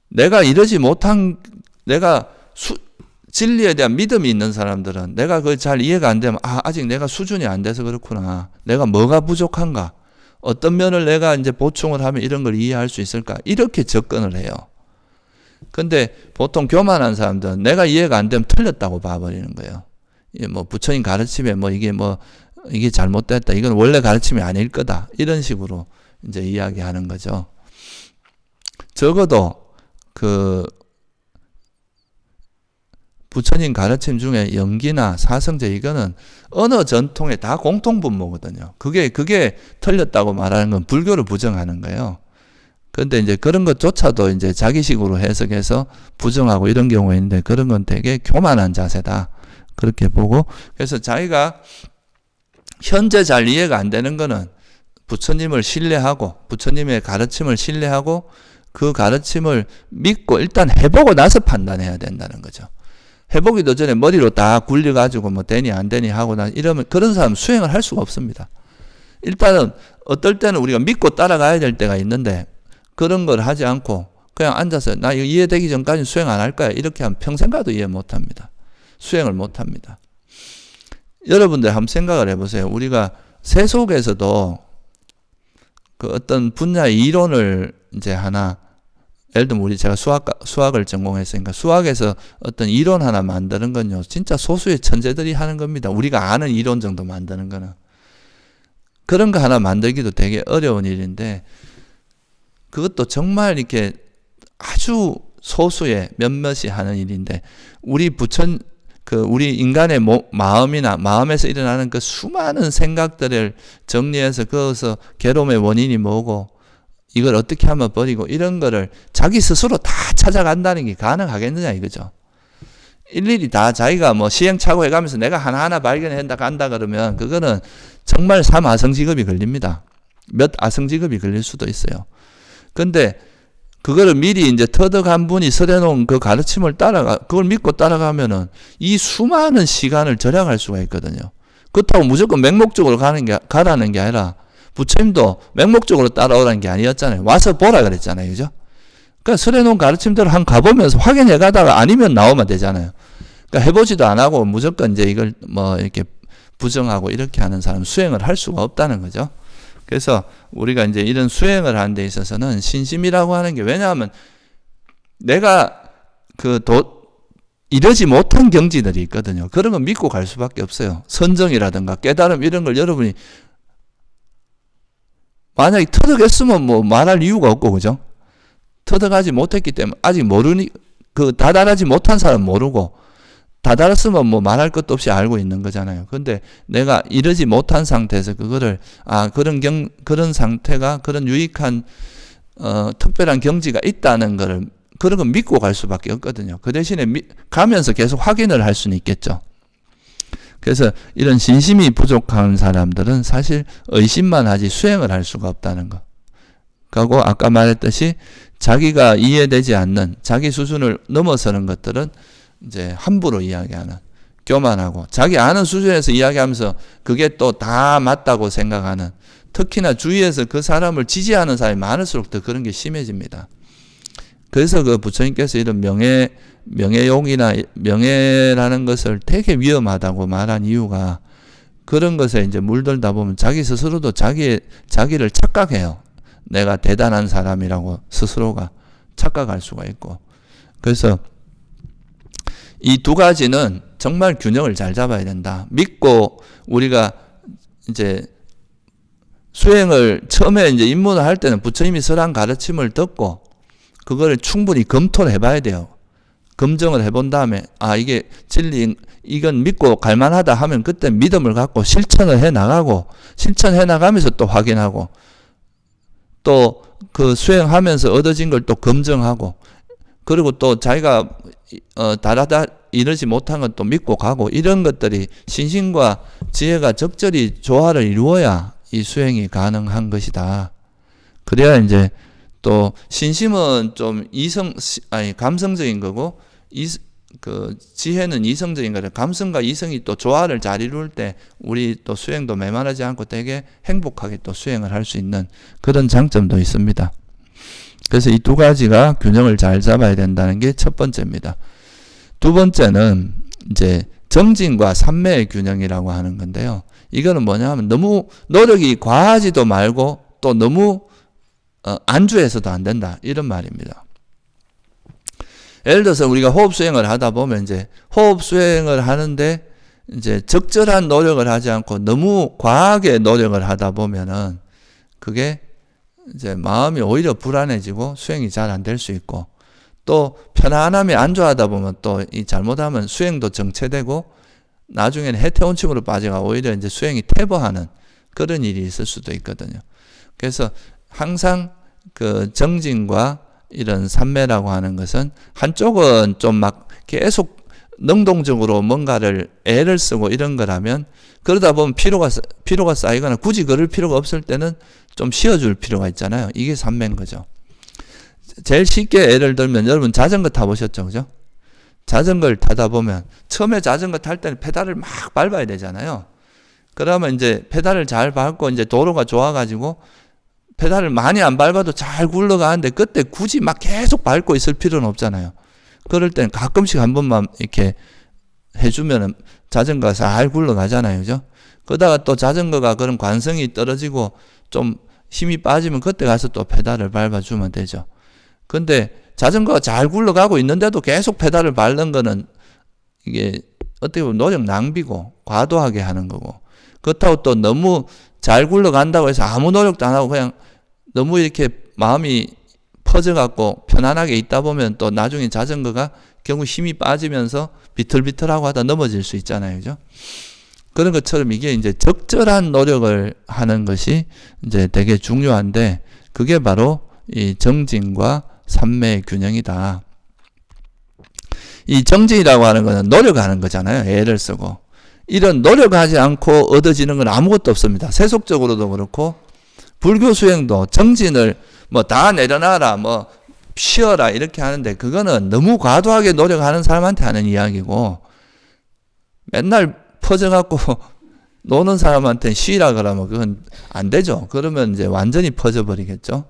내가 이러지 못한, 진리에 대한 믿음이 있는 사람들은 내가 그걸 잘 이해가 안 되면 아직 내가 수준이 안 돼서 그렇구나. 내가 뭐가 부족한가? 어떤 면을 내가 이제 보충을 하면 이런 걸 이해할 수 있을까? 이렇게 접근을 해요. 근데 보통 교만한 사람들은 내가 이해가 안 되면 틀렸다고 봐버리는 거예요. 뭐 부처님 가르침에 이게 잘못됐다. 이건 원래 가르침이 아닐 거다. 이런 식으로 이제 이야기하는 거죠. 적어도 부처님 가르침 중에 영기나 사성제 이거는 어느 전통에 다 공통분모거든요. 그게 틀렸다고 말하는 건 불교를 부정하는 거예요. 그런데 이제 그런 것조차도 이제 자기식으로 해석해서 부정하고 이런 경우가 있는데 그런 건 되게 교만한 자세다. 그렇게 보고, 그래서 자기가 현재 잘 이해가 안 되는 거는 부처님을 신뢰하고 부처님의 가르침을 신뢰하고 그 가르침을 믿고 일단 해보고 나서 판단해야 된다는 거죠. 해보기도 전에 머리로 다 굴려가지고 뭐 되니 안 되니 하고 이러면 그런 사람 수행을 할 수가 없습니다. 일단은 어떨 때는 우리가 믿고 따라가야 될 때가 있는데 그런 걸 하지 않고 그냥 앉아서 나 이거 이해되기 전까지 수행 안 할 거야 이렇게 하면 평생 가도 이해 못 합니다. 수행을 못 합니다. 여러분들 한번 생각을 해보세요. 우리가 세속에서도 그 어떤 분야의 이론을 이제 하나, 예를 들면 제가 수학을 전공했으니까 수학에서 어떤 이론 하나 만드는 건요, 진짜 소수의 천재들이 하는 겁니다. 우리가 아는 이론 정도 만드는 거는. 그런 거 하나 만들기도 되게 어려운 일인데, 그것도 정말 이렇게 아주 소수의 몇몇이 하는 일인데, 우리 인간의 마음이나 마음에서 일어나는 그 수많은 생각들을 정리해서 그것서 괴로움의 원인이 뭐고 이걸 어떻게 하면 버리고 이런 거를 자기 스스로 다 찾아간다는 게 가능하겠느냐 이거죠. 일일이 다 자기가 뭐 시행착오 해가면서 내가 하나하나 발견한다 간다 그러면 그거는 정말 3아성직업이 걸립니다. 몇 아성직업이 걸릴 수도 있어요. 근데 그거를 미리 이제 터득한 분이 설해놓은 그 가르침을 그걸 믿고 따라가면은 이 수많은 시간을 절약할 수가 있거든요. 그렇다고 무조건 맹목적으로 가라는 게 아니라 부처님도 맹목적으로 따라오라는 게 아니었잖아요. 와서 보라 그랬잖아요. 그죠? 그러니까 설해놓은 가르침대로 한 가보면서 확인해 가다가 아니면 나오면 되잖아요. 그러니까 해보지도 안 하고 무조건 이제 이걸 뭐 이렇게 부정하고 이렇게 하는 사람은 수행을 할 수가 없다는 거죠. 그래서 우리가 이제 이런 수행을 하는 데 있어서는 신심이라고 하는 게, 왜냐하면 내가 이러지 못한 경지들이 있거든요. 그런 거 믿고 갈 수밖에 없어요. 선정이라든가 깨달음 이런 걸 여러분이 만약에 터득했으면 뭐 말할 이유가 없고, 그죠? 터득하지 못했기 때문에 아직 다달하지 못한 사람은 모르고, 다달았으면 뭐 말할 것도 없이 알고 있는 거잖아요. 근데 내가 이러지 못한 상태에서 그거를, 그런 상태가, 그런 유익한, 특별한 경지가 있다는 거를, 그런 거 믿고 갈 수밖에 없거든요. 그 대신에 가면서 계속 확인을 할 수는 있겠죠. 그래서 이런 신심이 부족한 사람들은 사실 의심만 하지 수행을 할 수가 없다는 거. 그리고 아까 말했듯이 자기가 이해되지 않는, 자기 수준을 넘어서는 것들은 이제 함부로 이야기하는, 교만하고 자기 아는 수준에서 이야기하면서 그게 또 다 맞다고 생각하는, 특히나 주위에서 그 사람을 지지하는 사람이 많을수록 더 그런 게 심해집니다. 그래서 그 부처님께서 이런 명예욕이나 명예라는 것을 되게 위험하다고 말한 이유가, 그런 것에 이제 물들다 보면 자기 스스로도 자기를 착각해요. 내가 대단한 사람이라고 스스로가 착각할 수가 있고. 그래서 이 두 가지는 정말 균형을 잘 잡아야 된다. 믿고 우리가 이제 수행을 처음에 이제 입문을 할 때는 부처님이 설한 가르침을 듣고 그거를 충분히 검토를 해봐야 돼요. 검증을 해본 다음에 이게 진리, 이건 믿고 갈만하다 하면 그때 믿음을 갖고 실천을 해나가고, 실천해 나가면서 또 확인하고, 또 그 수행하면서 얻어진 걸 또 검증하고, 그리고 또 자기가 이러지 못한 건 또 믿고 가고, 이런 것들이 신심과 지혜가 적절히 조화를 이루어야 이 수행이 가능한 것이다. 그래야 이제 또 신심은 좀 감성적인 거고, 지혜는 이성적인 거라, 감성과 이성이 또 조화를 잘 이룰 때 우리 또 수행도 메마르지 않고 되게 행복하게 또 수행을 할 수 있는 그런 장점도 있습니다. 그래서 이 두 가지가 균형을 잘 잡아야 된다는 게 첫 번째입니다. 두 번째는 이제 정진과 삼매의 균형이라고 하는 건데요. 이거는 뭐냐면 너무 노력이 과하지도 말고 또 너무 안주해서도 안 된다, 이런 말입니다. 예를 들어서 우리가 호흡 수행을 하다 보면 이제 호흡 수행을 하는데 이제 적절한 노력을 하지 않고 너무 과하게 노력을 하다 보면은 그게 이제 마음이 오히려 불안해지고 수행이 잘 안 될 수 있고, 또 편안함에 안주하다 보면 또 이 잘못하면 수행도 정체되고 나중에는 해태원층으로 빠져가 오히려 이제 수행이 퇴보하는 그런 일이 있을 수도 있거든요. 그래서 항상 그 정진과 이런 삼매라고 하는 것은 한쪽은 좀 막 계속 능동적으로 뭔가를 애를 쓰고 이런 거라면 그러다 보면 피로가 쌓이거나 굳이 그럴 필요가 없을 때는 좀 쉬어줄 필요가 있잖아요. 이게 삼매인 거죠. 제일 쉽게 예를 들면 여러분 자전거 타보셨죠? 그죠? 자전거를 타다 보면 처음에 자전거 탈 때는 페달을 막 밟아야 되잖아요. 그러면 이제 페달을 잘 밟고 이제 도로가 좋아가지고 페달을 많이 안 밟아도 잘 굴러가는데 그때 굳이 막 계속 밟고 있을 필요는 없잖아요. 그럴 땐 가끔씩 한 번만 이렇게 해주면 자전거가 잘 굴러가잖아요. 그죠? 그러다가 또 자전거가 그런 관성이 떨어지고 좀 힘이 빠지면 그때 가서 또 페달을 밟아주면 되죠. 근데 자전거가 잘 굴러가고 있는데도 계속 페달을 밟는 거는 이게 어떻게 보면 노력 낭비고 과도하게 하는 거고, 그렇다고 또 너무 잘 굴러간다고 해서 아무 노력도 안 하고 그냥 너무 이렇게 마음이 퍼져갖고 편안하게 있다 보면 또 나중에 자전거가 결국 힘이 빠지면서 비틀비틀하고 하다 넘어질 수 있잖아요. 그죠? 그런 것처럼 이게 이제 적절한 노력을 하는 것이 이제 되게 중요한데, 그게 바로 이 정진과 삼매의 균형이다. 이 정진이라고 하는 것은 노력하는 거잖아요. 애를 쓰고. 이런 노력하지 않고 얻어지는 건 아무것도 없습니다. 세속적으로도 그렇고 불교 수행도 정진을 뭐 다 내려놔라, 뭐 쉬어라 이렇게 하는데 그거는 너무 과도하게 노력하는 사람한테 하는 이야기고, 맨날 퍼져갖고 노는 사람한테 쉬라 그러면 그건 안 되죠. 그러면 이제 완전히 퍼져버리겠죠.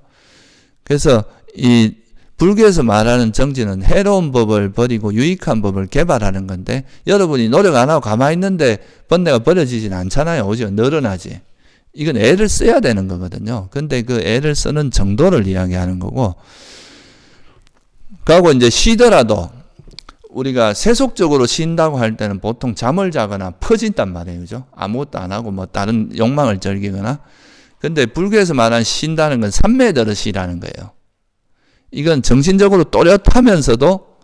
그래서 이 불교에서 말하는 정진은 해로운 법을 버리고 유익한 법을 개발하는 건데, 여러분이 노력 안 하고 가만히 있는데 번뇌가 버려지진 않잖아요. 오히려 늘어나지. 이건 애를 써야 되는 거거든요. 근데 그 애를 쓰는 정도를 이야기하는 거고, 그리고 이제 쉬더라도 우리가 세속적으로 쉰다고 할 때는 보통 잠을 자거나 퍼진단 말이에요. 그죠? 아무것도 안 하고 뭐 다른 욕망을 즐기거나. 근데 불교에서 말하는 쉰다는 건 삼매대로 쉬라는 거예요. 이건 정신적으로 또렷하면서도,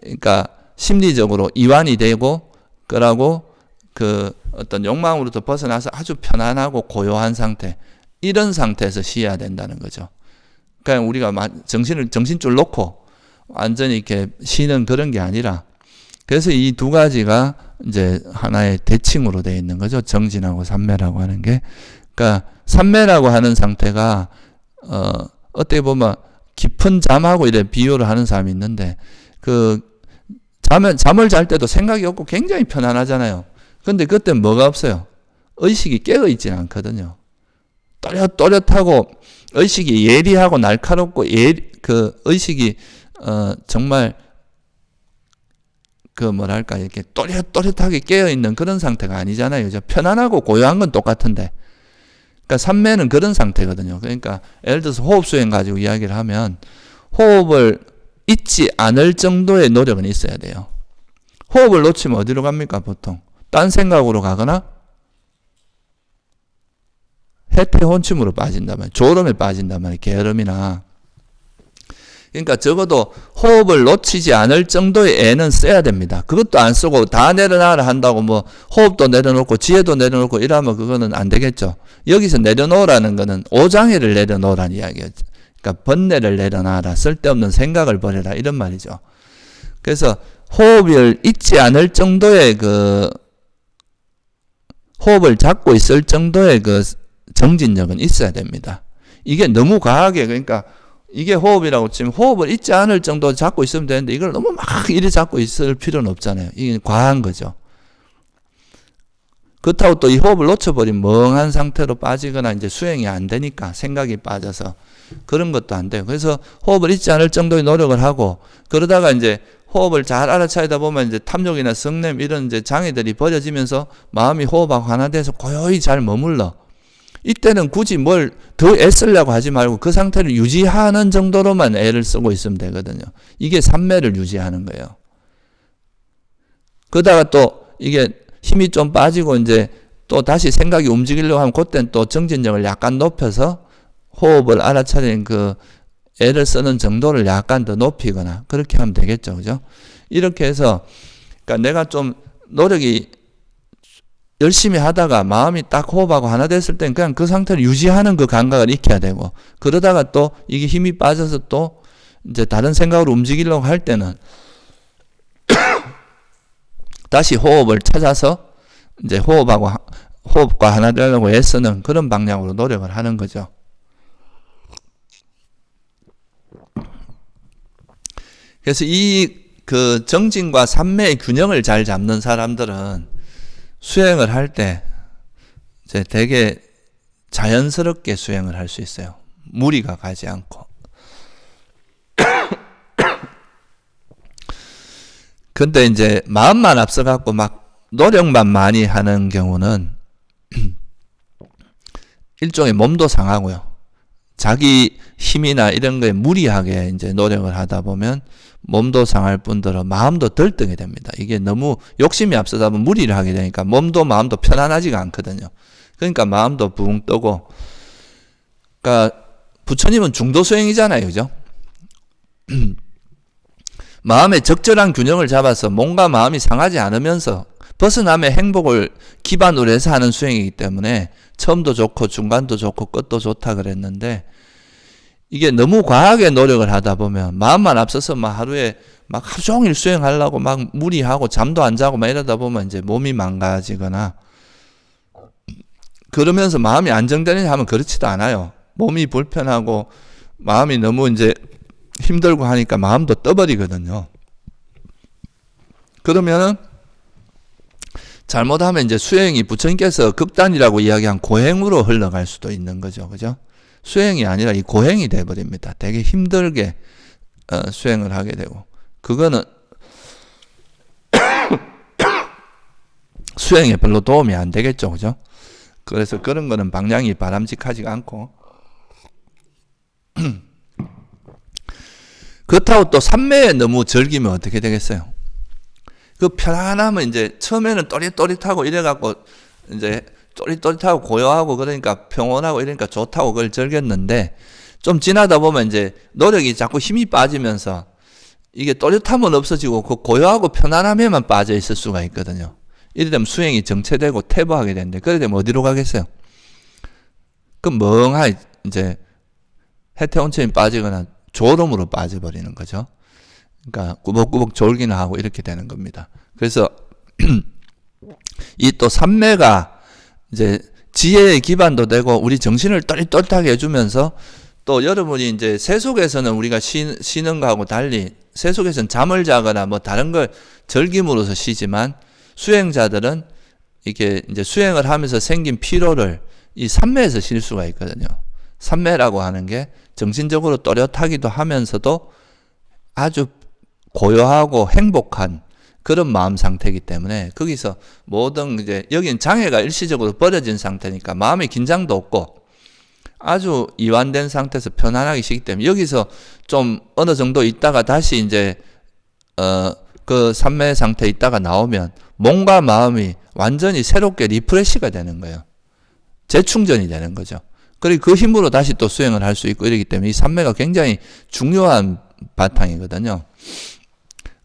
그러니까 심리적으로 이완이 되고, 그러고 그 어떤 욕망으로부터 벗어나서 아주 편안하고 고요한 상태, 이런 상태에서 쉬어야 된다는 거죠. 그러니까 우리가 정신줄 놓고 완전히 이렇게 쉬는 그런 게 아니라, 그래서 이 두 가지가 이제 하나의 대칭으로 되어 있는 거죠. 정진하고 삼매라고 하는 게. 그러니까 삼매라고 하는 상태가 어떻게 보면 깊은 잠하고 이래 비유를 하는 사람이 있는데, 그 잠을 잘 때도 생각이 없고 굉장히 편안하잖아요. 근데 그때 뭐가 없어요? 의식이 깨어 있지는 않거든요. 또렷하고 의식이 예리하고 날카롭고 그 의식이 정말 그 뭐랄까 이렇게 또렷하게 깨어 있는 그런 상태가 아니잖아요. 그죠? 편안하고 고요한 건 똑같은데. 그러니까 삼매는 그런 상태거든요. 그러니까 예를 들어서 호흡 수행 가지고 이야기를 하면 호흡을 잊지 않을 정도의 노력은 있어야 돼요. 호흡을 놓치면 어디로 갑니까 보통? 딴 생각으로 가거나 해태혼침으로 빠진단 말이에요. 졸음에 빠진단 말이에요. 게으름이나. 그러니까 적어도 호흡을 놓치지 않을 정도의 애는 써야 됩니다. 그것도 안 쓰고 다 내려놔라 한다고 뭐 호흡도 내려놓고 지혜도 내려놓고 이러면 그거는 안 되겠죠. 여기서 내려놓으라는 거는 오장애를 내려놓으라는 이야기예요. 그러니까 번뇌를 내려놔라, 쓸데없는 생각을 버려라, 이런 말이죠. 그래서 호흡을 잊지 않을 정도의 그 호흡을 잡고 있을 정도의 그 정진력은 있어야 됩니다. 이게 너무 과하게, 그러니까 이게 호흡이라고 치면 호흡을 잊지 않을 정도 잡고 있으면 되는데 이걸 너무 막 이리 잡고 있을 필요는 없잖아요. 이게 과한 거죠. 그렇다고 또 이 호흡을 놓쳐버리면 멍한 상태로 빠지거나 이제 수행이 안 되니까 생각이 빠져서 그런 것도 안 돼요. 그래서 호흡을 잊지 않을 정도의 노력을 하고, 그러다가 이제 호흡을 잘 알아차리다 보면 이제 탐욕이나 성냄 이런 이제 장애들이 버려지면서 마음이 호흡하고 하나 돼서 고요히 잘 머물러. 이때는 굳이 뭘 더 애쓰려고 하지 말고 그 상태를 유지하는 정도로만 애를 쓰고 있으면 되거든요. 이게 삼매를 유지하는 거예요. 그러다가 또 이게 힘이 좀 빠지고 이제 또 다시 생각이 움직이려고 하면 그때는 또 정진력을 약간 높여서 호흡을 알아차리는 그 애를 쓰는 정도를 약간 더 높이거나 그렇게 하면 되겠죠. 그죠? 이렇게 해서, 그러니까 내가 좀 노력이 열심히 하다가 마음이 딱 호흡하고 하나 됐을 땐 그냥 그 상태를 유지하는 그 감각을 익혀야 되고, 그러다가 또 이게 힘이 빠져서 또 이제 다른 생각으로 움직이려고 할 때는 다시 호흡을 찾아서 이제 호흡과 하나 되려고 애쓰는 그런 방향으로 노력을 하는 거죠. 그래서 그 정진과 산매의 균형을 잘 잡는 사람들은 수행을 할 때 이제 되게 자연스럽게 수행을 할 수 있어요. 무리가 가지 않고. 근데 이제 마음만 앞서갖고 막 노력만 많이 하는 경우는 일종의 몸도 상하고요. 자기 힘이나 이런 거에 무리하게 이제 노력을 하다 보면 몸도 상할 뿐더러 마음도 들뜨게 됩니다. 이게 너무 욕심이 앞서다 보면 무리를 하게 되니까 몸도 마음도 편안하지가 않거든요. 그러니까 마음도 붕 뜨고. 그러니까 부처님은 중도 수행이잖아요. 그죠? 마음의 적절한 균형을 잡아서 몸과 마음이 상하지 않으면서 벗어남의 행복을 기반으로 해서 하는 수행이기 때문에 처음도 좋고 중간도 좋고 끝도 좋다 그랬는데, 이게 너무 과하게 노력을 하다 보면 마음만 앞서서 막 하루에 막 하루 종일 수행하려고 막 무리하고 잠도 안 자고 막 이러다 보면 이제 몸이 망가지거나, 그러면서 마음이 안정되느냐 하면 그렇지도 않아요. 몸이 불편하고 마음이 너무 이제 힘들고 하니까 마음도 떠버리거든요. 그러면은 잘못하면 이제 수행이 부처님께서 극단이라고 이야기한 고행으로 흘러갈 수도 있는 거죠. 그죠? 수행이 아니라 이 고행이 돼버립니다. 되게 힘들게 수행을 하게 되고, 그거는 수행에 별로 도움이 안 되겠죠. 그죠? 그래서 그런 거는 방향이 바람직하지가 않고, 그렇다고 또 삼매에 너무 즐기면 어떻게 되겠어요? 그 편안하면 이제 처음에는 또릿또릿하고 이래갖고 이제 또릿또릿하고 고요하고 그러니까 평온하고 이러니까 좋다고 그걸 즐겼는데, 좀 지나다 보면 이제 노력이 자꾸 힘이 빠지면서 이게 또릿함은 없어지고 그 고요하고 편안함에만 빠져 있을 수가 있거든요. 이래 되면 수행이 정체되고 퇴보하게 되는데, 그래 되면 어디로 가겠어요? 그 멍하니 이제 해태온천이 빠지거나 졸음으로 빠져버리는 거죠. 그러니까 꾸벅꾸벅 졸기는 하고 이렇게 되는 겁니다. 그래서 이 또 삼매가 이제 지혜의 기반도 되고 우리 정신을 또릿또릿하게 해주면서, 또 여러분이 이제 세속에서는 우리가 쉬는 거하고 달리 세속에서는 잠을 자거나 뭐 다른 걸 즐김으로써 쉬지만, 수행자들은 이게 이제 수행을 하면서 생긴 피로를 이 삼매에서 쉴 수가 있거든요. 삼매라고 하는 게 정신적으로 또렷하기도 하면서도 아주 고요하고 행복한 그런 마음 상태이기 때문에, 거기서 모든 이제 여기는 장애가 일시적으로 버려진 상태니까 마음의 긴장도 없고 아주 이완된 상태에서 편안하게 쉬기 때문에, 여기서 좀 어느 정도 있다가 다시 이제 그 삼매 상태에 있다가 나오면 몸과 마음이 완전히 새롭게 리프레시가 되는 거예요. 재충전이 되는 거죠. 그리고 그 힘으로 다시 또 수행을 할 수 있고 이러기 때문에 이 삼매가 굉장히 중요한 바탕이거든요.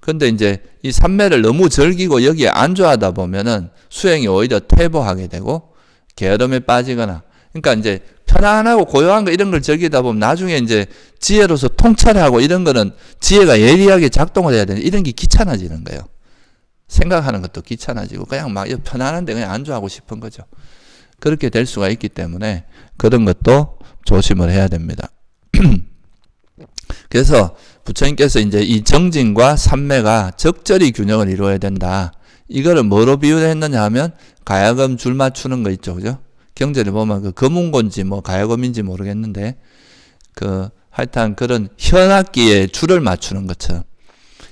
근데 이제 이 삼매를 너무 즐기고 여기에 안주하다 보면은 수행이 오히려 퇴보하게 되고 게으름에 빠지거나, 그러니까 이제 편안하고 고요한 거 이런 걸 즐기다 보면 나중에 이제 지혜로서 통찰하고 이런 거는 지혜가 예리하게 작동을 해야 되는데, 이런 게 귀찮아지는 거예요. 생각하는 것도 귀찮아지고 그냥 막 편안한데 그냥 안주하고 싶은 거죠. 그렇게 될 수가 있기 때문에 그런 것도 조심을 해야 됩니다. 그래서 부처님께서 이제 이 정진과 삼매가 적절히 균형을 이루어야 된다. 이거를 뭐로 비유했느냐 하면 가야금 줄 맞추는 거 있죠. 그죠? 경제를 보면 그 거문고인지 뭐 가야금인지 모르겠는데, 그 하여튼 그런 현악기에 줄을 맞추는 것처럼,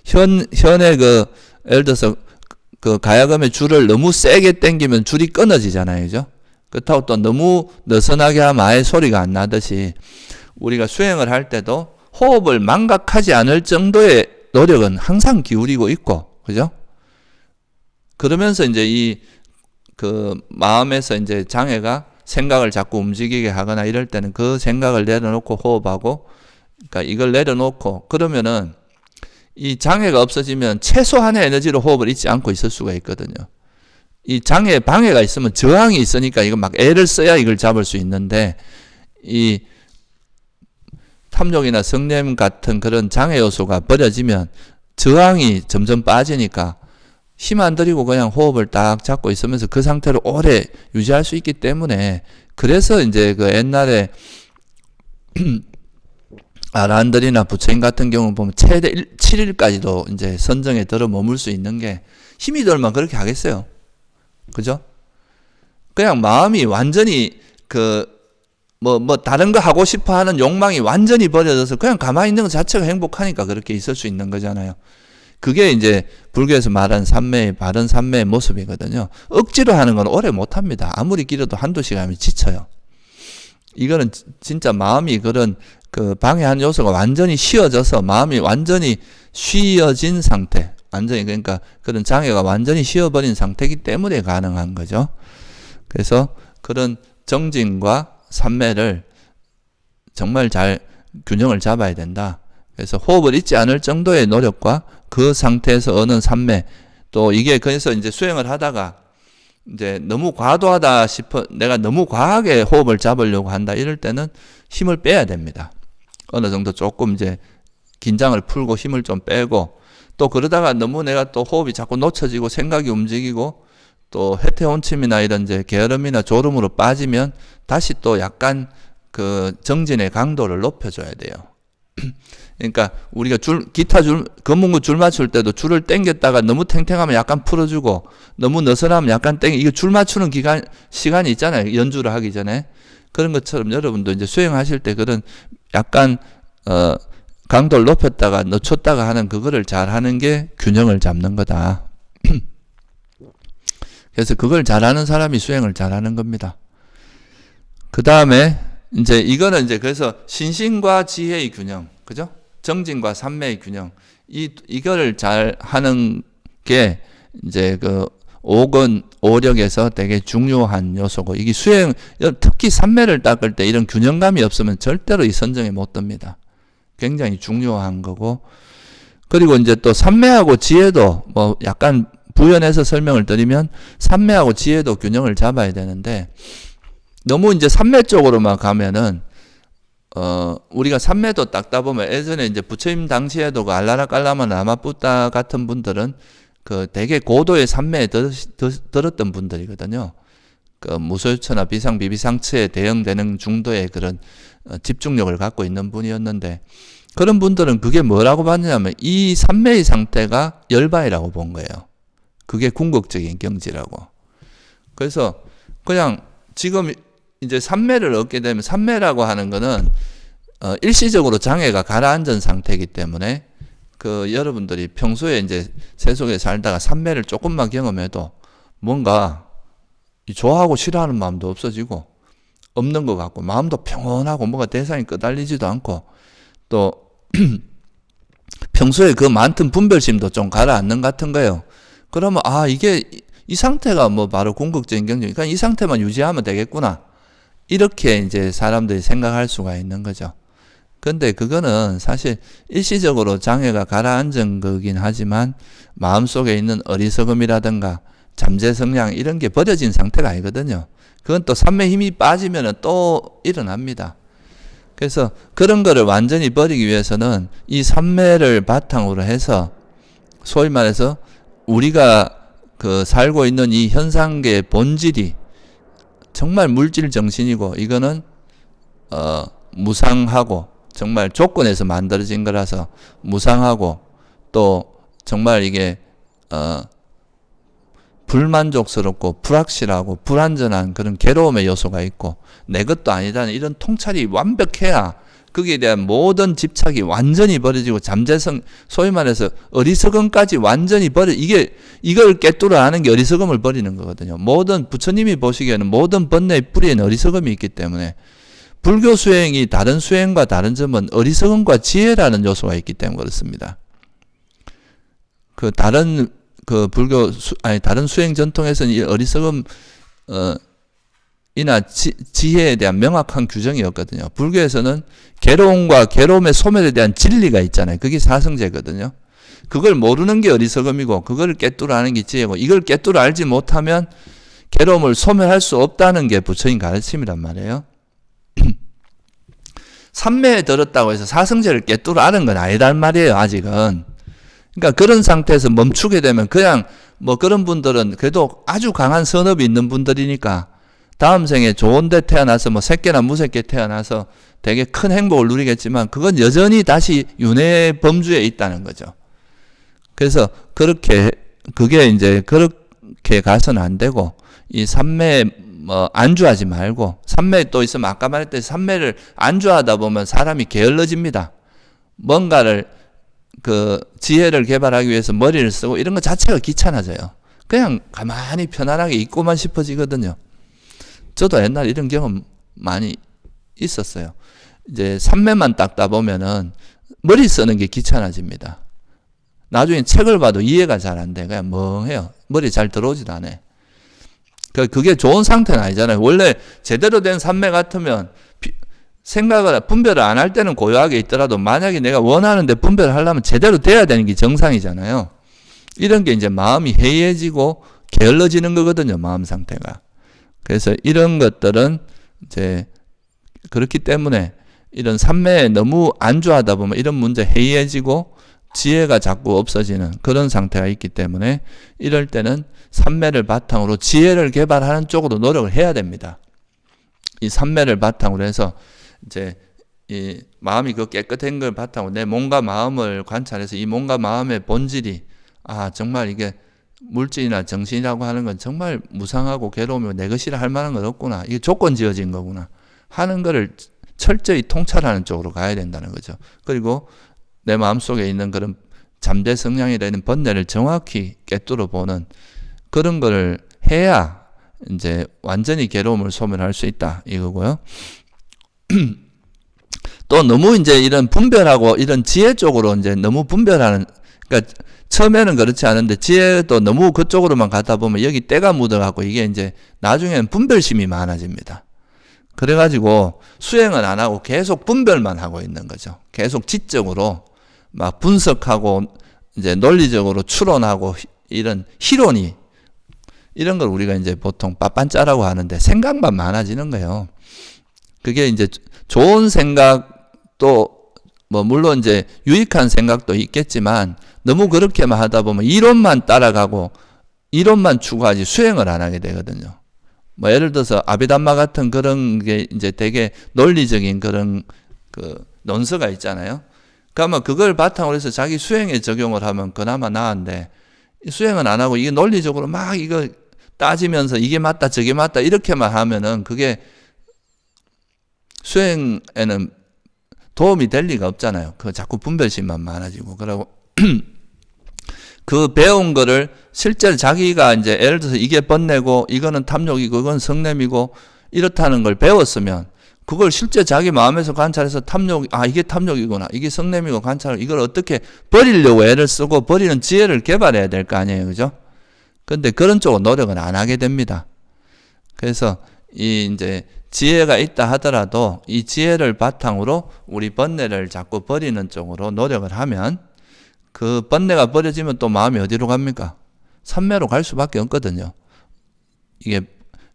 현의 그 예를 들어서 그 가야금의 줄을 너무 세게 당기면 줄이 끊어지잖아요. 그죠? 그렇다고 또 너무 느슨하게 하면 아예 소리가 안 나듯이, 우리가 수행을 할 때도 호흡을 망각하지 않을 정도의 노력은 항상 기울이고 있고, 그죠? 그러면서 이제 그 마음에서 이제 장애가 생각을 자꾸 움직이게 하거나 이럴 때는 그 생각을 내려놓고 호흡하고, 그러니까 이걸 내려놓고 그러면은 이 장애가 없어지면 최소한의 에너지로 호흡을 잊지 않고 있을 수가 있거든요. 이 장애에 방해가 있으면 저항이 있으니까 이거 막 애를 써야 이걸 잡을 수 있는데, 이 탐욕이나 성냄 같은 그런 장애 요소가 버려지면 저항이 점점 빠지니까 힘 안 들이고 그냥 호흡을 딱 잡고 있으면서 그 상태로 오래 유지할 수 있기 때문에, 그래서 이제 그 옛날에 아란들이나 부처님 같은 경우 보면 최대 7일까지도 이제 선정에 들어 머물 수 있는 게, 힘이 들면 그렇게 하겠어요. 그죠? 그냥 마음이 완전히 다른 거 하고 싶어 하는 욕망이 완전히 버려져서 그냥 가만히 있는 것 자체가 행복하니까 그렇게 있을 수 있는 거잖아요. 그게 이제 불교에서 말하는 바른 삼매의 모습이거든요. 억지로 하는 건 오래 못 합니다. 아무리 길어도 한두 시간이면 지쳐요. 이거는 진짜 마음이 그런 그 방해하는 요소가 완전히 쉬어져서 마음이 완전히 쉬어진 상태, 완전히 그러니까 그런 장애가 완전히 쉬어버린 상태이기 때문에 가능한 거죠. 그래서 그런 정진과 삼매를 정말 잘 균형을 잡아야 된다. 그래서 호흡을 잊지 않을 정도의 노력과 그 상태에서 얻는 삼매, 또 이게 그래서 이제 수행을 하다가 이제 너무 과도하다 싶어, 내가 너무 과하게 호흡을 잡으려고 한다 이럴 때는 힘을 빼야 됩니다. 어느 정도 조금 이제 긴장을 풀고 힘을 좀 빼고, 또 그러다가 너무 내가 또 호흡이 자꾸 놓쳐지고 생각이 움직이고 또 해태혼침이나 이런 이제 게으름이나 졸음으로 빠지면 다시 또 약간 그 정진의 강도를 높여줘야 돼요. 그러니까 우리가 검은구 줄 맞출 때도 줄을 당겼다가 너무 탱탱하면 약간 풀어주고, 너무 느슨하면 약간 이거 줄 맞추는 시간이 있잖아요. 연주를 하기 전에. 그런 것처럼 여러분도 이제 수행하실 때 그런 약간, 강도를 높였다가 늦췄다가 하는 그거를 잘 하는 게 균형을 잡는 거다. 그래서 그걸 잘하는 사람이 수행을 잘하는 겁니다. 그 다음에 이제 이거는 이제 그래서 신심과 지혜의 균형, 그죠? 정진과 삼매의 균형, 이거를 잘 하는 게 이제 그 오력에서 되게 중요한 요소고, 이게 수행, 특히 삼매를 닦을 때 이런 균형감이 없으면 절대로 이 선정에 못 듭니다. 굉장히 중요한 거고, 그리고 이제 또 삼매하고 지혜도 뭐 약간 부연해서 설명을 드리면, 삼매하고 지혜도 균형을 잡아야 되는데, 너무 이제 삼매 쪽으로만 가면은 우리가 삼매도 닦다 보면, 예전에 이제 부처님 당시에도 그 알라라 깔라마 라마푸타 같은 분들은 그 되게 고도의 삼매에 들었던 분들이거든요. 그 무소유처나 비상 비비상처에 대응되는 중도의 그런 집중력을 갖고 있는 분이었는데, 그런 분들은 그게 뭐라고 봤냐면 이 삼매의 상태가 열반이라고 본 거예요. 그게 궁극적인 경지라고. 그래서 그냥 지금 이제 삼매를 얻게 되면, 삼매라고 하는 거는 일시적으로 장애가 가라앉은 상태이기 때문에, 그 여러분들이 평소에 이제 세속에 살다가 삼매를 조금만 경험해도 뭔가 좋아하고 싫어하는 마음도 없어지고 없는 것 같고, 마음도 평온하고 뭔가 대상이 끄달리지도 않고, 또 평소에 그 많던 분별심도 좀 가라앉는 것 같은 거예요. 그러면 이게 이 상태가 뭐 바로 궁극적인 경지니까 그러니까 이 상태만 유지하면 되겠구나, 이렇게 이제 사람들이 생각할 수가 있는 거죠. 근데 그거는 사실 일시적으로 장애가 가라앉은 거긴 하지만 마음속에 있는 어리석음이라든가 잠재 성향 이런 게 버려진 상태가 아니거든요. 그건 또 삼매 힘이 빠지면 또 일어납니다. 그래서 그런 거를 완전히 버리기 위해서는 이 삼매를 바탕으로 해서, 소위 말해서 우리가 그 살고 있는 이 현상계의 본질이 정말 물질 정신이고, 이거는 무상하고 정말 조건에서 만들어진 거라서 무상하고, 또 정말 이게 불만족스럽고 불확실하고 불안전한 그런 괴로움의 요소가 있고, 내 것도 아니다는 이런 통찰이 완벽해야 거기에 대한 모든 집착이 완전히 버려지고, 잠재성, 소위 말해서 어리석음까지 완전히 이걸 깨뚫어 아는 게 어리석음을 버리는 거거든요. 모든 부처님이 보시기에는 모든 번뇌의 뿌리에는 어리석음이 있기 때문에, 불교 수행이 다른 수행과 다른 점은 어리석음과 지혜라는 요소가 있기 때문에 그렇습니다. 다른 수행 전통에서는 이 어리석음, 이나 지혜에 대한 명확한 규정이 없거든요. 불교에서는 괴로움과 괴로움의 소멸에 대한 진리가 있잖아요. 그게 사성제거든요. 그걸 모르는 게 어리석음이고, 그걸 깨뚫어 아는 게 지혜고, 이걸 깨뚫어 알지 못하면 괴로움을 소멸할 수 없다는 게 부처님 가르침이란 말이에요. 삼매에 들었다고 해서 사성제를 깨뚫어 아는 건 아니란 말이에요, 아직은. 그러니까 그런 상태에서 멈추게 되면 그냥 뭐 그런 분들은 그래도 아주 강한 선업이 있는 분들이니까 다음 생에 좋은 데 태어나서 뭐 새끼나 무새끼 태어나서 되게 큰 행복을 누리겠지만 그건 여전히 다시 윤회 범주에 있다는 거죠. 그래서 그게 이제 그렇게 가서는 안 되고 이 삼매에 뭐 안주하지 말고 삼매에 또 있으면 아까 말했듯이 삼매를 안주하다 보면 사람이 게을러집니다. 뭔가를 그 지혜를 개발하기 위해서 머리를 쓰고 이런 것 자체가 귀찮아져요. 그냥 가만히 편안하게 있고만 싶어지거든요. 저도 옛날에 이런 경험 많이 있었어요. 이제 삼매만 닦다 보면은 머리 쓰는 게 귀찮아집니다. 나중에 책을 봐도 이해가 잘 안 돼. 그냥 멍해요. 머리 잘 들어오지도 않아요. 그게 좋은 상태는 아니잖아요. 원래 제대로 된 삼매 같으면 분별을 안 할 때는 고요하게 있더라도 만약에 내가 원하는데 분별을 하려면 제대로 돼야 되는 게 정상이잖아요. 이런 게 이제 마음이 해이해지고 게을러지는 거거든요. 마음 상태가. 그래서 이런 것들은 이제 그렇기 때문에 이런 삼매에 너무 안주하다 보면 이런 문제 해이해지고 지혜가 자꾸 없어지는 그런 상태가 있기 때문에 이럴 때는 삼매를 바탕으로 지혜를 개발하는 쪽으로 노력을 해야 됩니다. 이 삼매를 바탕으로 해서 이제 이 마음이 그 깨끗한 걸 바탕으로 내 몸과 마음을 관찰해서 이 몸과 마음의 본질이 정말 이게 물질이나 정신이라고 하는 건 정말 무상하고 괴로우며 내 것이라 할 만한 건 없구나. 이게 조건 지어진 거구나 하는 거를 철저히 통찰하는 쪽으로 가야 된다는 거죠. 그리고 내 마음속에 있는 그런 잠재 성향이라는 번뇌를 정확히 꿰뚫어 보는 그런 거를 해야 이제 완전히 괴로움을 소멸할 수 있다 이거고요. 또 너무 이제 이런 분별하고 이런 지혜 쪽으로 이제 너무 분별하는, 그러니까 처음에는 그렇지 않은데 지혜도 너무 그쪽으로만 가다 보면 여기 때가 묻어갖고 이게 이제 나중에는 분별심이 많아집니다. 그래가지고 수행은 안 하고 계속 분별만 하고 있는 거죠. 계속 지적으로 막 분석하고 이제 논리적으로 추론하고 이런 희론이 이런 걸 우리가 이제 보통 빠빤짜라고 하는데 생각만 많아지는 거예요. 그게 이제 좋은 생각도 뭐 물론 이제 유익한 생각도 있겠지만 너무 그렇게만 하다 보면 이론만 따라가고 이론만 추구하지 수행을 안 하게 되거든요. 뭐 예를 들어서 아비담마 같은 그런 게 이제 되게 논리적인 그런 그 논서가 있잖아요. 그러면 그걸 바탕으로 해서 자기 수행에 적용을 하면 그나마 나은데 수행은 안 하고 이게 논리적으로 막 이거 따지면서 이게 맞다 저게 맞다 이렇게만 하면은 그게 수행에는 도움이 될 리가 없잖아요. 그 자꾸 분별심만 많아지고 그러고 그 배운 거를 실제로 자기가 이제 예를 들어서 이게 번뇌고 이거는 탐욕이고 이건 성냄이고 이렇다는 걸 배웠으면 그걸 실제 자기 마음에서 관찰해서 이게 탐욕이구나 이게 성냄이고 관찰을 이걸 어떻게 버리려고 애를 쓰고 버리는 지혜를 개발해야 될 거 아니에요. 그죠? 근데 그런 쪽으로 노력은 안 하게 됩니다. 그래서 이제 지혜가 있다 하더라도 이 지혜를 바탕으로 우리 번뇌를 자꾸 버리는 쪽으로 노력을 하면 그 번뇌가 버려지면 또 마음이 어디로 갑니까? 삼매로 갈 수밖에 없거든요. 이게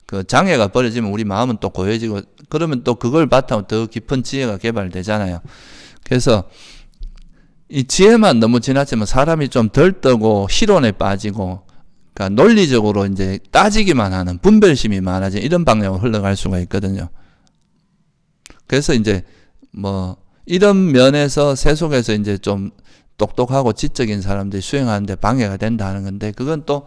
그 장애가 버려지면 우리 마음은 또 고요해지고 그러면 또 그걸 바탕으로 더 깊은 지혜가 개발되잖아요. 그래서 이 지혜만 너무 지나치면 사람이 좀 덜 떠고 희론에 빠지고 그러니까 논리적으로 이제 따지기만 하는 분별심이 많아진 이런 방향으로 흘러갈 수가 있거든요. 그래서 이제 뭐 이런 면에서 세속에서 이제 좀 똑똑하고 지적인 사람들이 수행하는데 방해가 된다 하는 건데 그건 또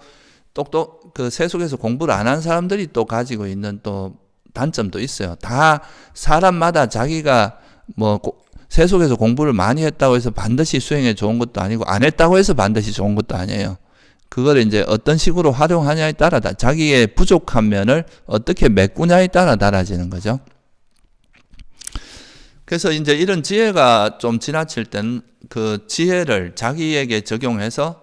그 세속에서 공부를 안 한 사람들이 또 가지고 있는 또 단점도 있어요. 다 사람마다 자기가 뭐 세속에서 공부를 많이 했다고 해서 반드시 수행에 좋은 것도 아니고 안 했다고 해서 반드시 좋은 것도 아니에요. 그걸 이제 어떤 식으로 활용하냐에 따라 자기의 부족한 면을 어떻게 메꾸냐에 따라 달라지는 거죠. 그래서 이제 이런 지혜가 좀 지나칠 땐 그 지혜를 자기에게 적용해서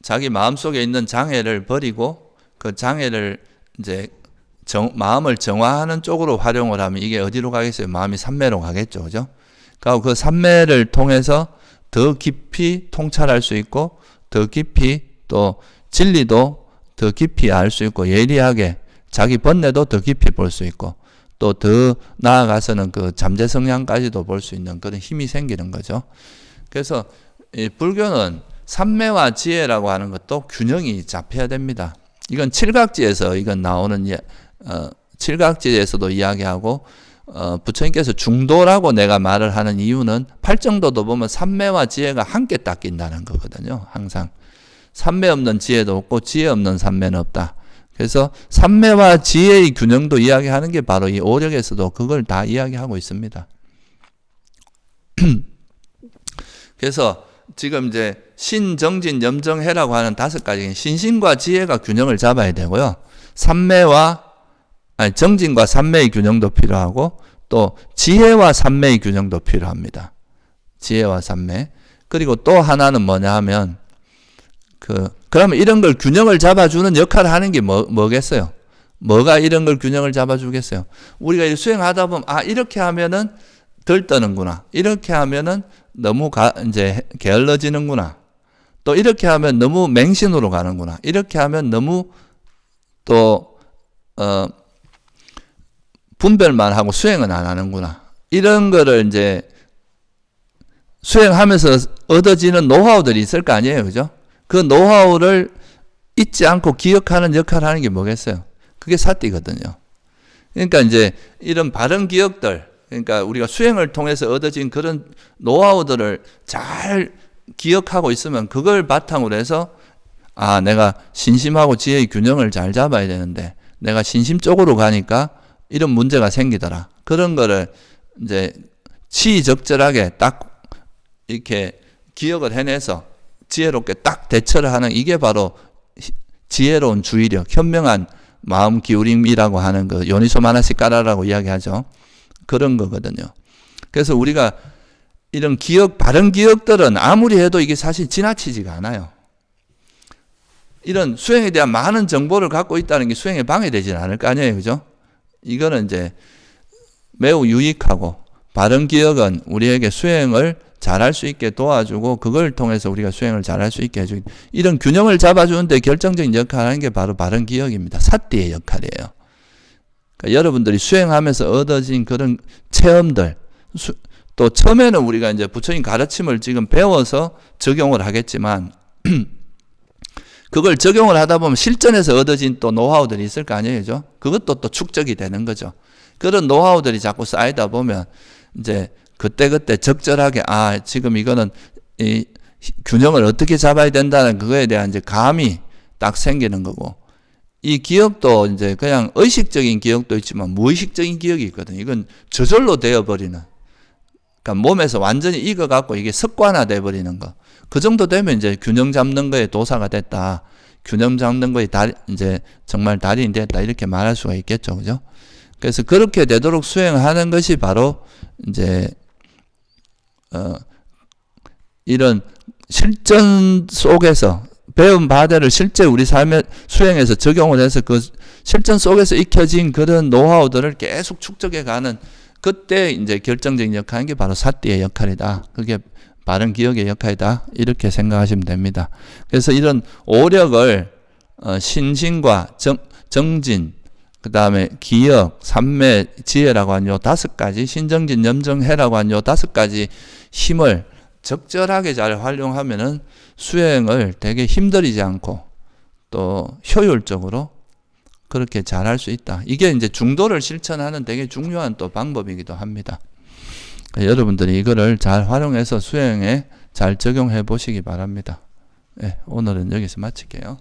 자기 마음속에 있는 장애를 버리고 그 장애를 이제 마음을 정화하는 쪽으로 활용을 하면 이게 어디로 가겠어요? 마음이 삼매로 가겠죠. 그죠? 그러니까 그 삼매를 통해서 더 깊이 통찰할 수 있고 더 깊이 또 진리도 더 깊이 알 수 있고 예리하게 자기 번뇌도 더 깊이 볼 수 있고 또 더 나아가서는 그 잠재 성향까지도 볼 수 있는 그런 힘이 생기는 거죠. 그래서 이 불교는 삼매와 지혜라고 하는 것도 균형이 잡혀야 됩니다. 이건 칠각지에서 이건 나오는 칠각지에서도 이야기하고 부처님께서 중도라고 내가 말을 하는 이유는 팔정도도 보면 삼매와 지혜가 함께 딱 낀다는 거거든요. 항상 삼매 없는 지혜도 없고 지혜 없는 삼매는 없다. 그래서 삼매와 지혜의 균형도 이야기하는 게 바로 이 오력에서도 그걸 다 이야기하고 있습니다. 그래서 지금 이제 신, 정진, 염정해라고 하는 5가지 신신과 지혜가 균형을 잡아야 되고요. 정진과 삼매의 균형도 필요하고 또 지혜와 삼매의 균형도 필요합니다. 지혜와 삼매. 그리고 또 하나는 뭐냐 하면 그러면 이런 걸 균형을 잡아주는 역할을 하는 게 뭐겠어요? 뭐가 이런 걸 균형을 잡아주겠어요? 우리가 수행하다 보면 이렇게 하면은 덜 떠는구나. 이렇게 하면은 너무 이제 게을러지는구나. 또 이렇게 하면 너무 맹신으로 가는구나. 이렇게 하면 너무 또 분별만 하고 수행은 안 하는구나. 이런 거를 이제 수행하면서 얻어지는 노하우들이 있을 거 아니에요. 그죠? 그 노하우를 잊지 않고 기억하는 역할을 하는 게 뭐겠어요? 그게 사띠거든요. 그러니까 이제 이런 바른 기억들, 그러니까 우리가 수행을 통해서 얻어진 그런 노하우들을 잘 기억하고 있으면 그걸 바탕으로 해서 내가 신심하고 지혜의 균형을 잘 잡아야 되는데 내가 신심 쪽으로 가니까 이런 문제가 생기더라. 그런 거를 이제 치적절하게 딱 이렇게 기억을 해내서 지혜롭게 딱 대처를 하는 이게 바로 지혜로운 주의력, 현명한 마음 기울임이라고 하는 그 요니소 마나시까라라고 이야기하죠. 그런 거거든요. 그래서 우리가 이런 바른 기억들은 아무리 해도 이게 사실 지나치지가 않아요. 이런 수행에 대한 많은 정보를 갖고 있다는 게 수행에 방해되지는 않을 거 아니에요. 그죠? 이거는 이제 매우 유익하고 바른 기억은 우리에게 수행을 잘할 수 있게 도와주고 그걸 통해서 우리가 수행을 잘할 수 있게 해주기. 이런 균형을 잡아주는데 결정적인 역할을 하는 게 바로 바른 기억입니다. 사띠의 역할이에요. 그러니까 여러분들이 수행하면서 얻어진 그런 체험들, 또 처음에는 우리가 이제 부처님 가르침을 지금 배워서 적용을 하겠지만 그걸 적용을 하다 보면 실전에서 얻어진 또 노하우들이 있을 거 아니에요. 그죠? 그것도 또 축적이 되는 거죠. 그런 노하우들이 자꾸 쌓이다 보면 이제 그때그때 적절하게 지금 이거는 이 균형을 어떻게 잡아야 된다는 그거에 대한 이제 감이 딱 생기는 거고, 이 기억도 이제 그냥 의식적인 기억도 있지만 무의식적인 기억이 있거든요. 이건 저절로 되어버리는, 그러니까 몸에서 완전히 익어갖고 이게 습관화돼 버리는 거. 그 정도 되면 이제 균형 잡는 거에 도사가 됐다. 균형 잡는 거에 이제 정말 달인이 됐다. 이렇게 말할 수가 있겠죠. 그죠? 그래서 그렇게 되도록 수행하는 것이 바로 이제 이런 실전 속에서 배운 바대를 실제 우리 삶에 수행해서 적용을 해서 그 실전 속에서 익혀진 그런 노하우들을 계속 축적해 가는, 그때 이제 결정적인 역할인 게 바로 사띠의 역할이다. 그게 바른 기억의 역할이다. 이렇게 생각하시면 됩니다. 그래서 이런 오력을 신신과 정진, 그 다음에 기억, 삼매, 지혜라고 한 요 5가지, 신정진, 염정해라고 한 요 5가지 힘을 적절하게 잘 활용하면은 수행을 되게 힘들이지 않고 또 효율적으로 그렇게 잘 할 수 있다. 이게 이제 중도를 실천하는 되게 중요한 또 방법이기도 합니다. 여러분들이 이거를 잘 활용해서 수행에 잘 적용해 보시기 바랍니다. 네, 오늘은 여기서 마칠게요.